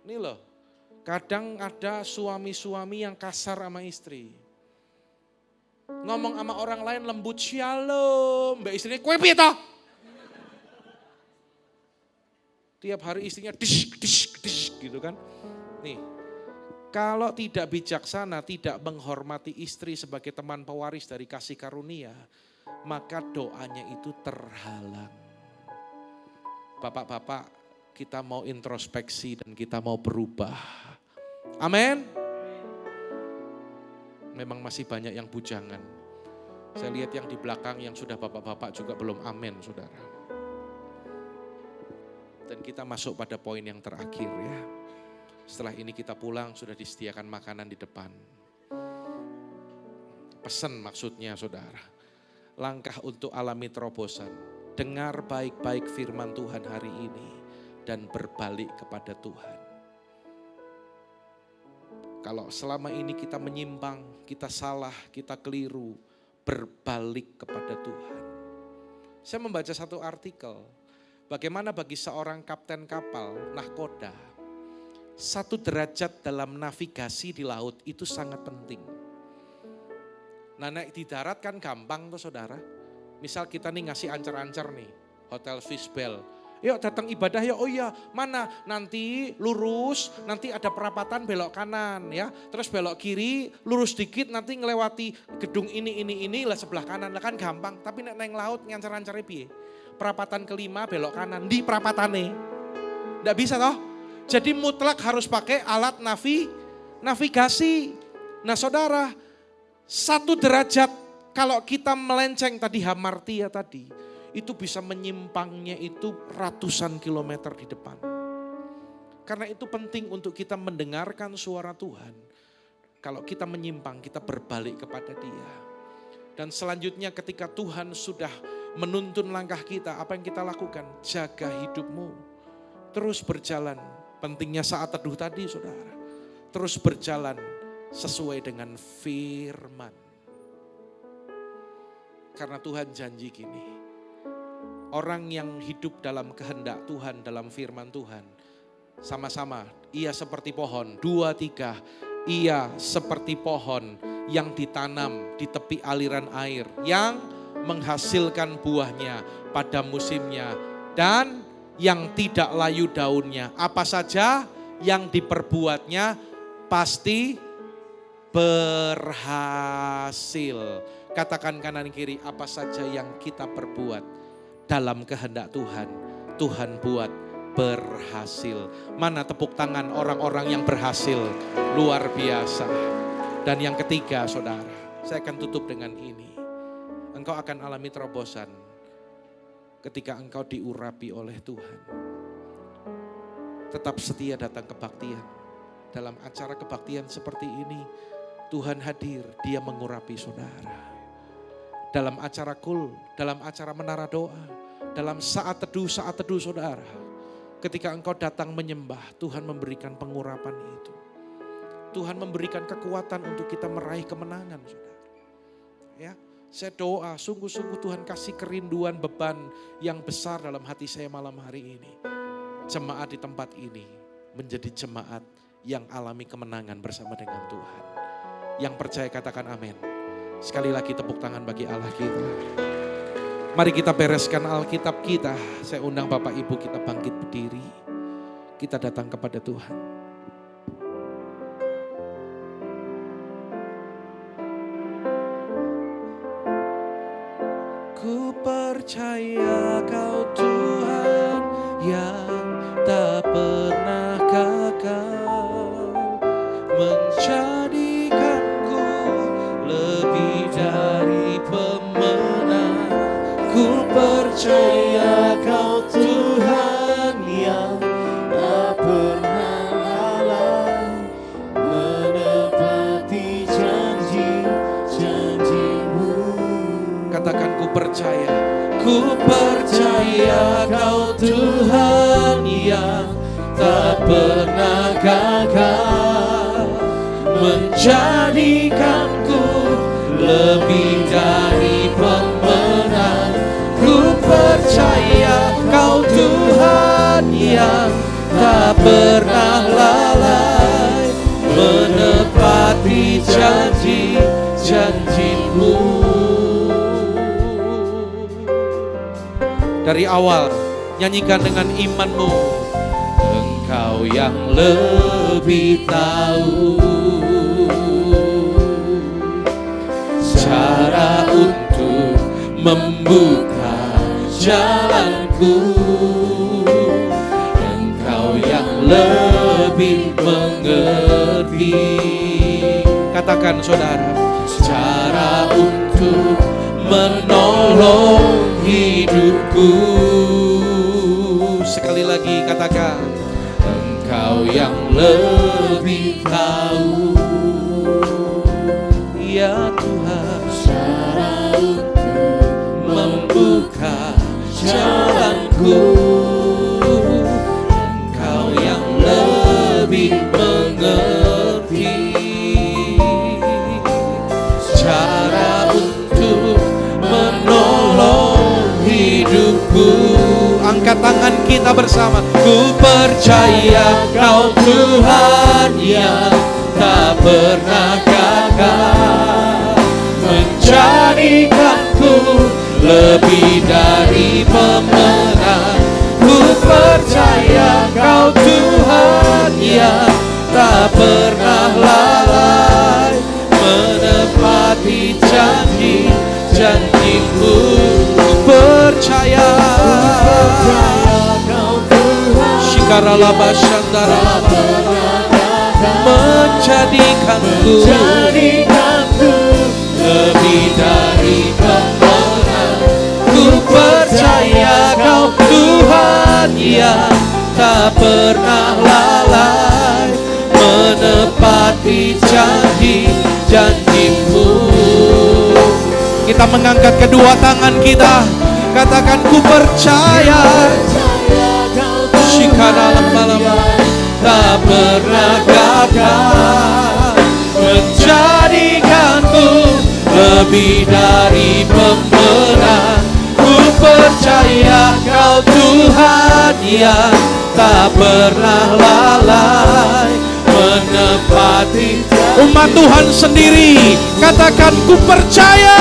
Ini loh, kadang ada suami-suami yang kasar sama istri. Ngomong sama orang lain lembut, shalom, mbak istrinya, kue piye toh? Tiap hari istrinya dish gitu kan. Nih, kalau tidak bijaksana, tidak menghormati istri sebagai teman pewaris dari kasih karunia, maka doanya itu terhalang. Bapak-bapak, kita mau introspeksi dan kita mau berubah. Amin. Memang masih banyak yang bujangan. Saya lihat yang di belakang yang sudah bapak-bapak juga belum amin, saudara. Dan kita masuk pada poin yang terakhir ya. Setelah ini kita pulang sudah disediakan makanan di depan. Pesan maksudnya saudara. Langkah untuk alami terobosan. Dengar baik-baik firman Tuhan hari ini. Dan berbalik kepada Tuhan. Kalau selama ini kita menyimpang, kita salah, kita keliru, berbalik kepada Tuhan. Saya membaca satu artikel, bagaimana bagi seorang kapten kapal, nahkoda, 1 derajat dalam navigasi di laut itu sangat penting. Nah naik di darat kan gampang tuh saudara. Misal kita nih ngasih ancer-ancer nih, Hotel Fishbell. Yuk datang ibadah ya, oh iya mana nanti lurus, nanti ada perapatan belok kanan ya. Terus belok kiri, lurus dikit nanti ngelewati gedung ini lah sebelah kanan. Lah kan gampang, tapi nek neng laut ngancer-ancernya piye? Perapatan kelima belok kanan, di perapatane. Nggak bisa toh? Jadi mutlak harus pakai alat navigasi. Nah saudara, 1 derajat kalau kita melenceng tadi hamartia tadi. Itu bisa menyimpangnya itu ratusan kilometer di depan. Karena itu penting untuk kita mendengarkan suara Tuhan. Kalau kita menyimpang, kita berbalik kepada Dia. Dan selanjutnya ketika Tuhan sudah menuntun langkah kita, apa yang kita lakukan? Jaga hidupmu. Terus berjalan. Pentingnya saat teduh tadi, saudara. Terus berjalan sesuai dengan firman. Karena Tuhan janji gini. Orang yang hidup dalam kehendak Tuhan, dalam firman Tuhan. Sama-sama, ia seperti pohon. 2, 3, ia seperti pohon yang ditanam di tepi aliran air. Yang menghasilkan buahnya pada musimnya. Dan yang tidak layu daunnya. Apa saja yang diperbuatnya pasti berhasil. Katakan kanan kiri, apa saja yang kita perbuat dalam kehendak Tuhan, Tuhan buat berhasil. Mana tepuk tangan orang-orang yang berhasil? Luar biasa. Dan yang ketiga, saudara, saya akan tutup dengan ini. Engkau akan alami terobosan ketika engkau diurapi oleh Tuhan. Tetap setia datang kebaktian. Dalam acara kebaktian seperti ini, Tuhan hadir, Dia mengurapi saudara. Dalam acara kul, dalam acara menara doa, dalam saat teduh saudara. Ketika engkau datang menyembah, Tuhan memberikan pengurapan itu. Tuhan memberikan kekuatan untuk kita meraih kemenangan, saudara. Ya, saya doa, sungguh-sungguh Tuhan kasih kerinduan beban yang besar dalam hati saya malam hari ini. Jemaat di tempat ini menjadi jemaat yang alami kemenangan bersama dengan Tuhan. Yang percaya katakan amin. Sekali lagi tepuk tangan bagi Allah kita. Mari kita bereskan Alkitab kita. Saya undang Bapak Ibu kita bangkit berdiri. Kita datang kepada Tuhan. Ku percaya Kau Tuhan yang tak pernah gagal, menjadikanku lebih dari pemenang. Ku percaya Kau Tuhan yang tak pernah lalai, menepati janji-janji-Mu. Katakan ku percaya Kau Tuhan yang tak pernah gagal, menjadikanku lebih dari pemenang. Ku percaya Kau Tuhan yang tak pernah lalai, menepati janji-janji-Mu. Dari awal, nyanyikan dengan imanmu. Engkau yang lebih tahu cara untuk membuka jalanku. Engkau yang lebih mengerti. Katakan saudara, cara untuk menolong hidupku. Sekali lagi katakan, Engkau yang lebih tahu. Ya Tuhan, cara untuk membuka jalanku. Engkau yang lebih mengerti cara untuk menolong hidupku. Angkat tangan kita bersama. Ku percaya Kau Tuhan yang tak pernah gagal, menjadikanku lebih dari pemenang. Ku percaya Kau Tuhan yang tak pernah lalai, menepati janji-janji-Mu. Ku percaya Kau Tuhan Shikaralaba Shandaraba menjadikanku lebih dari pemenang. Ku percaya Kau Tuhan yang tak pernah lalai menepati janji-janjimu. Kita mengangkat kedua tangan kita, katakan ku percaya. Tak pernah gagal menjadikanku lebih dari pemenang. Ku percaya Kau Tuhan yang tak pernah lalai menepati. Umat Tuhan sendiri katakan ku percaya.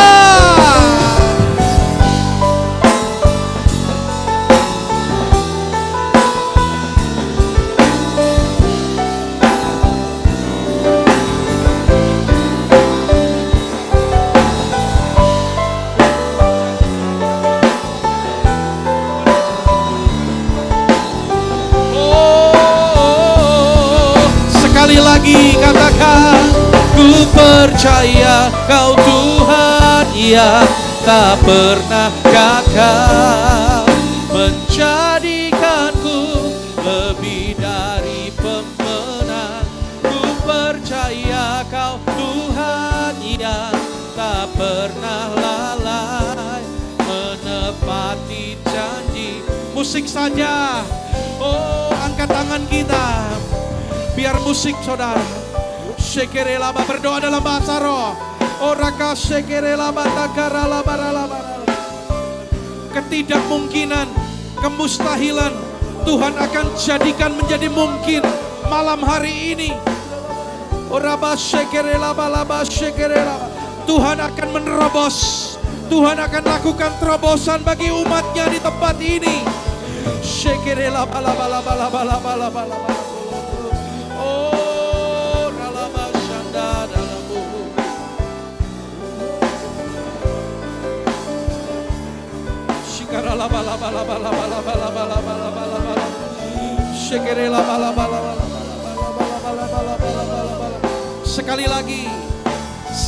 Katakan ku percaya Kau Tuhan yang tak pernah gagal menjadikanku lebih dari pemenang. Ku percaya Kau Tuhan yang tak pernah lalai menepati janji. Musik saja, oh angkat tangan kita. Biar musik saudara. Shekere laba, berdoa dalam bahasa roh. Oraka shekere laba takara laba laba. Ketidakmungkinan, kemustahilan Tuhan akan jadikan menjadi mungkin malam hari ini. Oraba shekere laba laba shekere laba. Tuhan akan menerobos. Tuhan akan lakukan terobosan bagi umatnya di tempat ini. Shekere laba laba laba laba laba laba laba.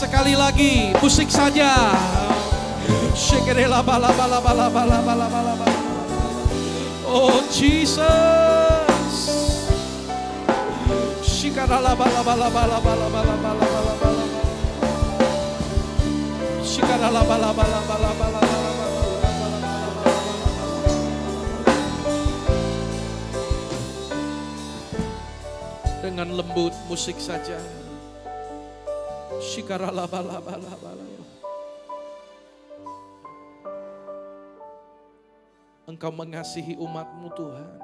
Sekali lagi, musik saja. Oh Jesus. Dengan lembut musik saja. Engkau mengasihi umat-Mu Tuhan.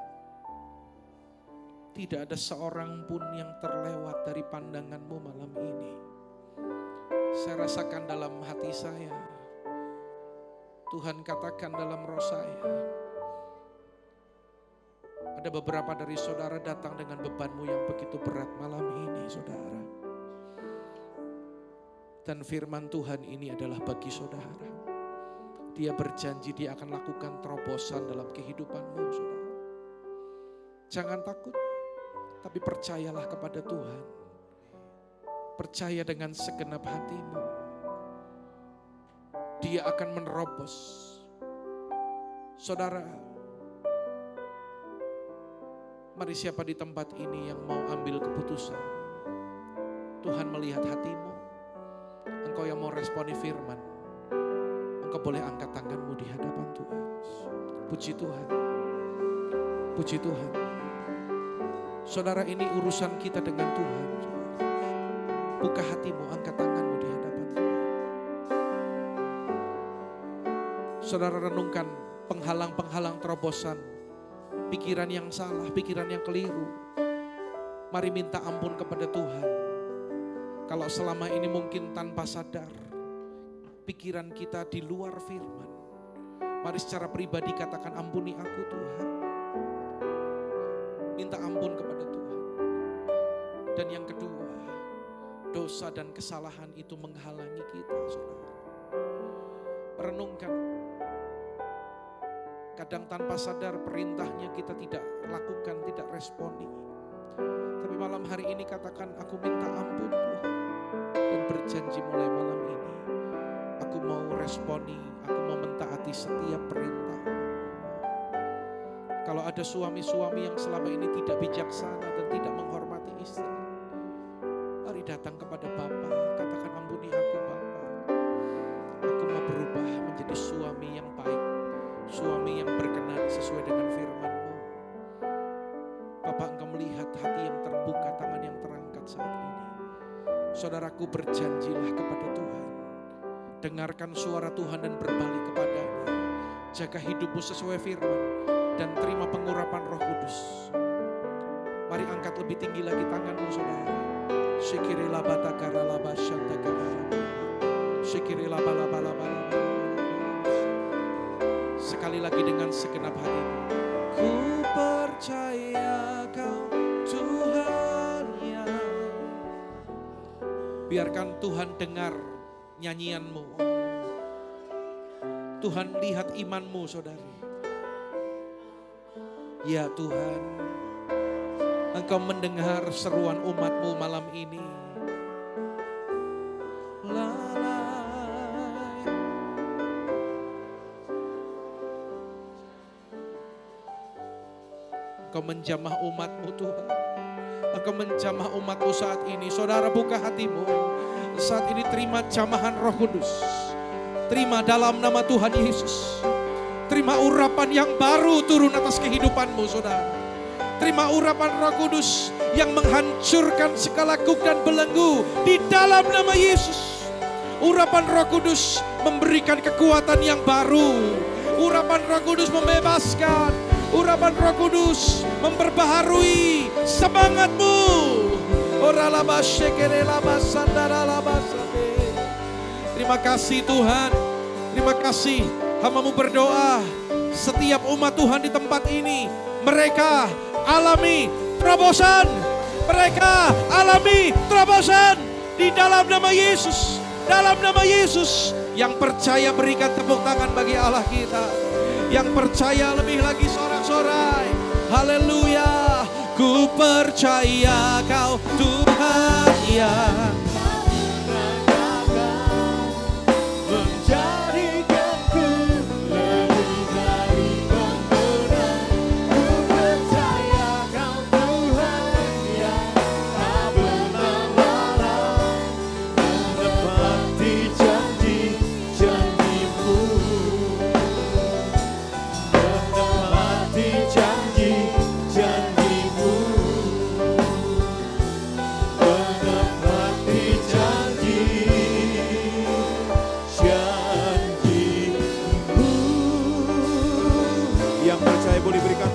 Tidak ada seorang pun yang terlewat dari pandangan-Mu malam ini. Saya rasakan dalam hati saya. Tuhan katakan dalam roh saya. Ada beberapa dari saudara datang dengan bebanmu yang begitu berat malam ini, saudara. Dan firman Tuhan ini adalah bagi saudara. Dia berjanji dia akan lakukan terobosan dalam kehidupanmu, saudara. Jangan takut, tapi percayalah kepada Tuhan. Percaya dengan segenap hatimu. Dia akan menerobos. Saudara, mari siapa di tempat ini yang mau ambil keputusan. Tuhan melihat hatimu. Engkau yang mau responi firman. Engkau boleh angkat tanganmu di hadapan Tuhan. Puji Tuhan. Puji Tuhan. Saudara, ini urusan kita dengan Tuhan. Buka hatimu, angkat tanganmu di hadapan Tuhan. Saudara, renungkan penghalang-penghalang terobosan. Pikiran yang salah, pikiran yang keliru. Mari minta ampun kepada Tuhan. Kalau selama ini mungkin tanpa sadar, pikiran kita di luar firman. Mari secara pribadi katakan, ampuni aku Tuhan. Minta ampun kepada Tuhan. Dan yang kedua, dosa dan kesalahan itu menghalangi kita, saudara. Renungkan. Kadang tanpa sadar perintahnya kita tidak lakukan, tidak responi. Tapi malam hari ini katakan, aku minta ampun Tuhan. Dan berjanji mulai malam ini, aku mau responi, aku mau mentaati setiap perintah. Kalau ada suami-suami yang selama ini tidak bijaksana dan tidak menghormati istri, mari datang kepada Bapa, katakan ampuni aku Bapa. Aku mau berubah menjadi suami yang baik, suami yang berkenan sesuai dengan firman-Mu. Bapak, Engkau melihat hati yang terbuka, tangan yang terangkat saat ini. Saudaraku, berjanjilah kepada Tuhan. Dengarkan suara Tuhan dan berbalik kepadanya. Jaga hidupmu sesuai firman dan terima pengurapan Roh Kudus. Mari angkat lebih tinggi lagi tanganmu, saudara. Shikiri labata kara laba shanta kara. Shikiri laba laba laba laba. Sekali lagi dengan segenap hati. Ku percaya Kau Tuhan yang. Biarkan Tuhan dengar nyanyianmu. Tuhan lihat imanmu, saudari. Ya Tuhan, Engkau mendengar seruan umatmu malam ini. Lalai. Engkau menjamah umatmu Tuhan. Engkau menjamah umatmu saat ini. Saudara, buka hatimu. Saat ini terima jamahan Roh Kudus. Terima dalam nama Tuhan Yesus. Terima urapan yang baru turun atas kehidupanmu, saudara. Terima urapan Roh Kudus yang menghancurkan segala kuk dan belenggu di dalam nama Yesus. Urapan Roh Kudus memberikan kekuatan yang baru. Urapan Roh Kudus membebaskan. Urapan Roh Kudus memperbaharui semangatmu. Terima kasih Tuhan. Terima kasih. Hamba-Mu berdoa. Setiap umat Tuhan di tempat ini, mereka alami terobosan. Mereka alami terobosan di dalam nama Yesus. Dalam nama Yesus. Yang percaya berikan tepuk tangan bagi Allah kita. Yang percaya lebih lagi sorak-sorai. Haleluya. Ku percaya Kau Tuhan yang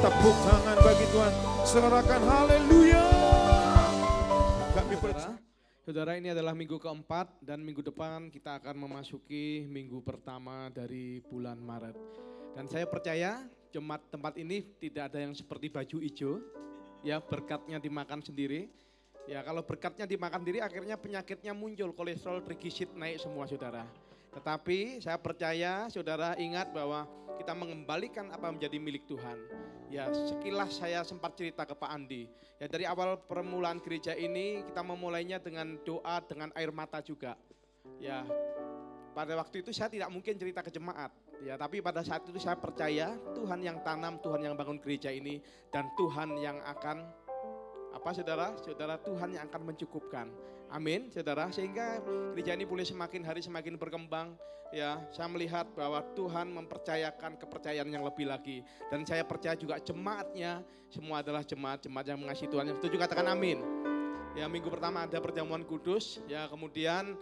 tepuk tangan bagi Tuhan. Sorakan haleluya. Kami percaya.
Saudara, ini adalah minggu keempat dan minggu depan kita akan memasuki minggu pertama dari bulan Maret. Dan saya percaya jemaat tempat ini tidak ada yang seperti baju hijau, ya berkatnya dimakan sendiri. Ya kalau berkatnya dimakan sendiri akhirnya penyakitnya muncul, kolesterol, trigliserid naik semua saudara. Tetapi saya percaya saudara ingat bahwa kita mengembalikan apa menjadi milik Tuhan. Ya sekilas saya sempat cerita ke Pak Andi. Ya dari awal permulaan gereja ini kita memulainya dengan doa, dengan air mata juga. Ya pada waktu itu saya tidak mungkin cerita ke jemaat. Ya tapi pada saat itu saya percaya Tuhan yang tanam, Tuhan yang bangun gereja ini. Dan Tuhan yang akan, saudara? Saudara, Tuhan yang akan mencukupkan. Amin, saudara. Sehingga gereja ini boleh semakin hari semakin berkembang. Ya, saya melihat bahwa Tuhan mempercayakan kepercayaan yang lebih lagi. Dan saya percaya juga jemaatnya semua adalah jemaat-jemaat yang mengasihi Tuhan. Yang setuju katakan amin. Ya, minggu pertama ada perjamuan kudus. Ya, kemudian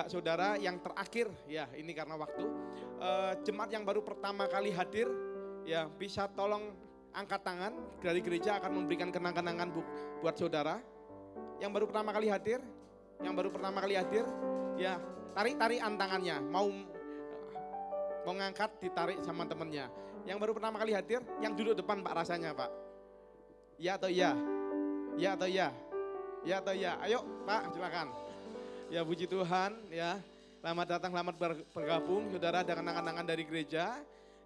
saudara yang terakhir, ya ini karena waktu. Jemaat yang baru pertama kali hadir, ya bisa tolong angkat tangan. Dari gereja akan memberikan kenang-kenangan buat saudara. Yang baru pertama kali hadir, ya tarik tangannya, mau ngangkat ditarik sama temennya. Yang baru pertama kali hadir, yang duduk depan Pak rasanya Pak. Ya atau iya? Ya atau iya? Ya atau iya? Ayo Pak silakan. Ya puji Tuhan ya, selamat datang, selamat bergabung saudara dengan kenang-kenangan dari gereja.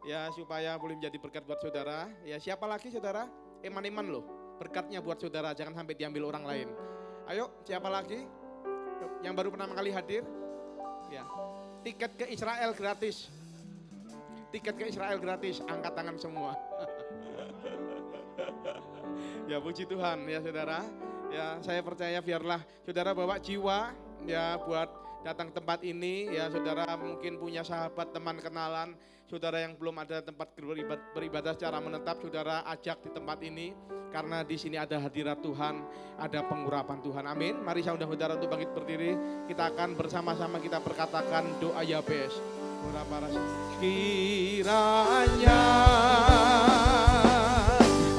Ya supaya boleh menjadi berkat buat saudara. Ya siapa lagi saudara? Iman-iman loh, berkatnya buat saudara, jangan sampai diambil orang lain. Ayo, siapa lagi yang baru pertama kali hadir? Ya, tiket ke Israel gratis. Tiket ke Israel gratis, angkat tangan semua. Ya puji Tuhan ya saudara. Ya saya percaya biarlah saudara bawa jiwa ya buat datang tempat ini ya saudara mungkin punya sahabat teman kenalan. Saudara yang belum ada tempat beribadah secara menetap saudara ajak di tempat ini. Karena di sini ada hadirat Tuhan, ada pengurapan Tuhan. Amin. Mari saya undang saudara untuk bangkit berdiri. Kita akan bersama-sama kita perkatakan doa Yabes. Kiranya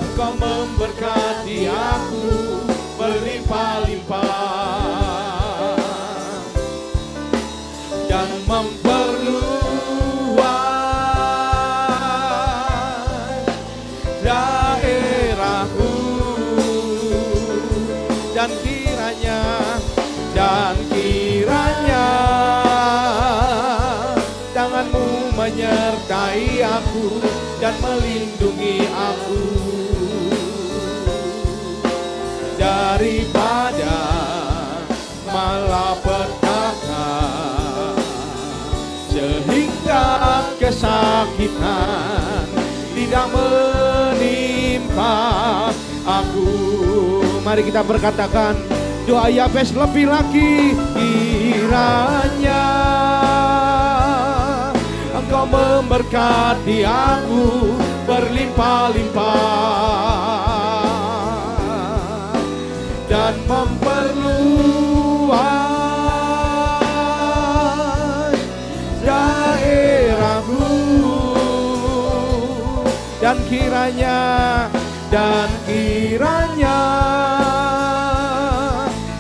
Engkau memberkati aku berlimpah-limpah dan memperluas daerahku dan kiranya tanganmu menyertai aku dan melindungi aku daripada malapetaka sehingga kesakitan tidak menimpa aku. Mari kita berkatakan doa Yabes lebih lagi. Kiranya Engkau memberkati aku berlimpah-limpah dan memperluas daerahku dan kiranya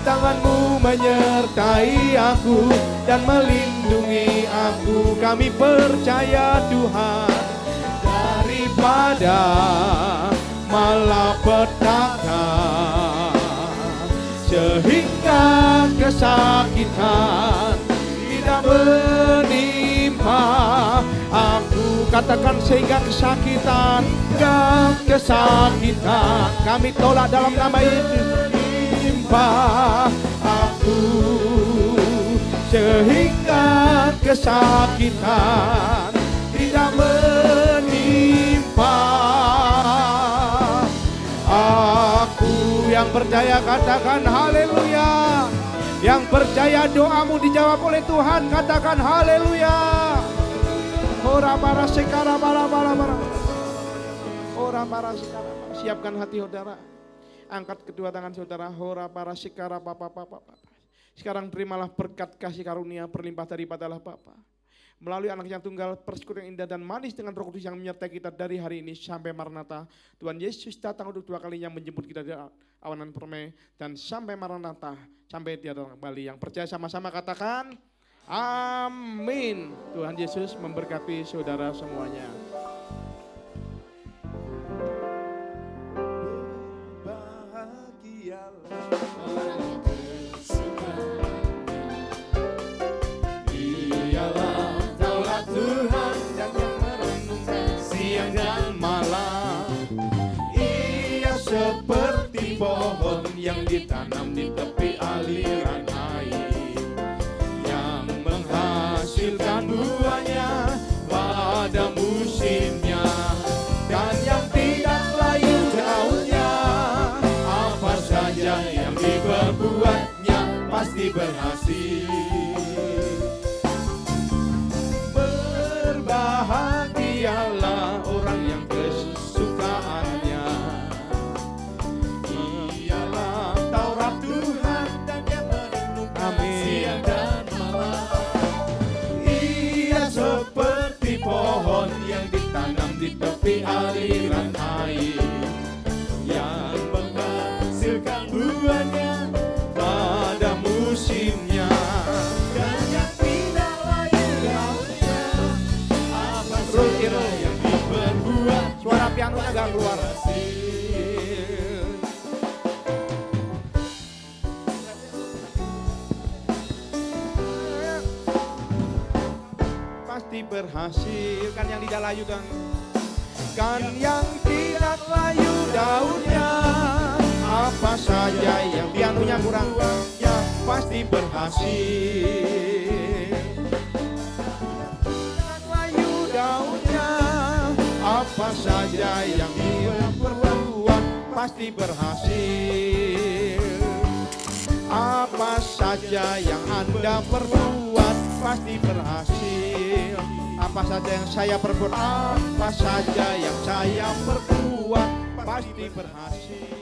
tanganmu menyertai aku dan melindungi aku. Kami percaya Tuhan daripada malapetaka sehingga kesakitan tidak menimpa aku. Katakan sehingga kesakitan kami tolak dalam nama Yesus. Menimpa aku sehingga kesakitan tidak menimpa aku. Yang percaya katakan haleluya. Yang percaya doamu dijawab oleh Tuhan katakan haleluya. Ora para sekara bara. Ora para sekara. Siapkan hati saudara. Angkat kedua tangan saudara. Ora para sekara papa. Sekarang terimalah berkat kasih karunia berlimpah daripada Allah Bapa. Melalui anak yang tunggal, persekutuan yang indah dan manis dengan Roh Kudus yang menyertai kita dari hari ini sampai Maranatha. Tuhan Yesus datang untuk dua kalinya menjemput kita dari awanan permai. Dan sampai Maranatha, sampai dia datang kembali. Yang percaya sama-sama katakan, amin. Tuhan Yesus memberkati saudara semuanya. Seperti pohon yang ditanam di tepi aliran air, yang menghasilkan buahnya pada musimnya, dan yang tidak layu daunnya. Apa saja yang diperbuatnya pasti berhasil. Berbahagialah orang yang kesukaannya siang dan malam. Ia seperti pohon yang ditanam di tepi aliran air, yang menghasilkan buahnya pada musimnya, dan yang tidak layu daunnya. Apa saja yang diperbuat, suara pianonya gak keluar. Pasti berhasil. Kan yang tidak layu kan yang tidak layu daunnya. Apa saja yang pianonya kurang ya pasti berhasil. Tidak layu daunnya. Apa saja yang pasti berhasil. Apa saja yang Anda perbuat pasti berhasil. Apa saja yang saya perbuat, apa saja yang saya perbuat pasti berhasil.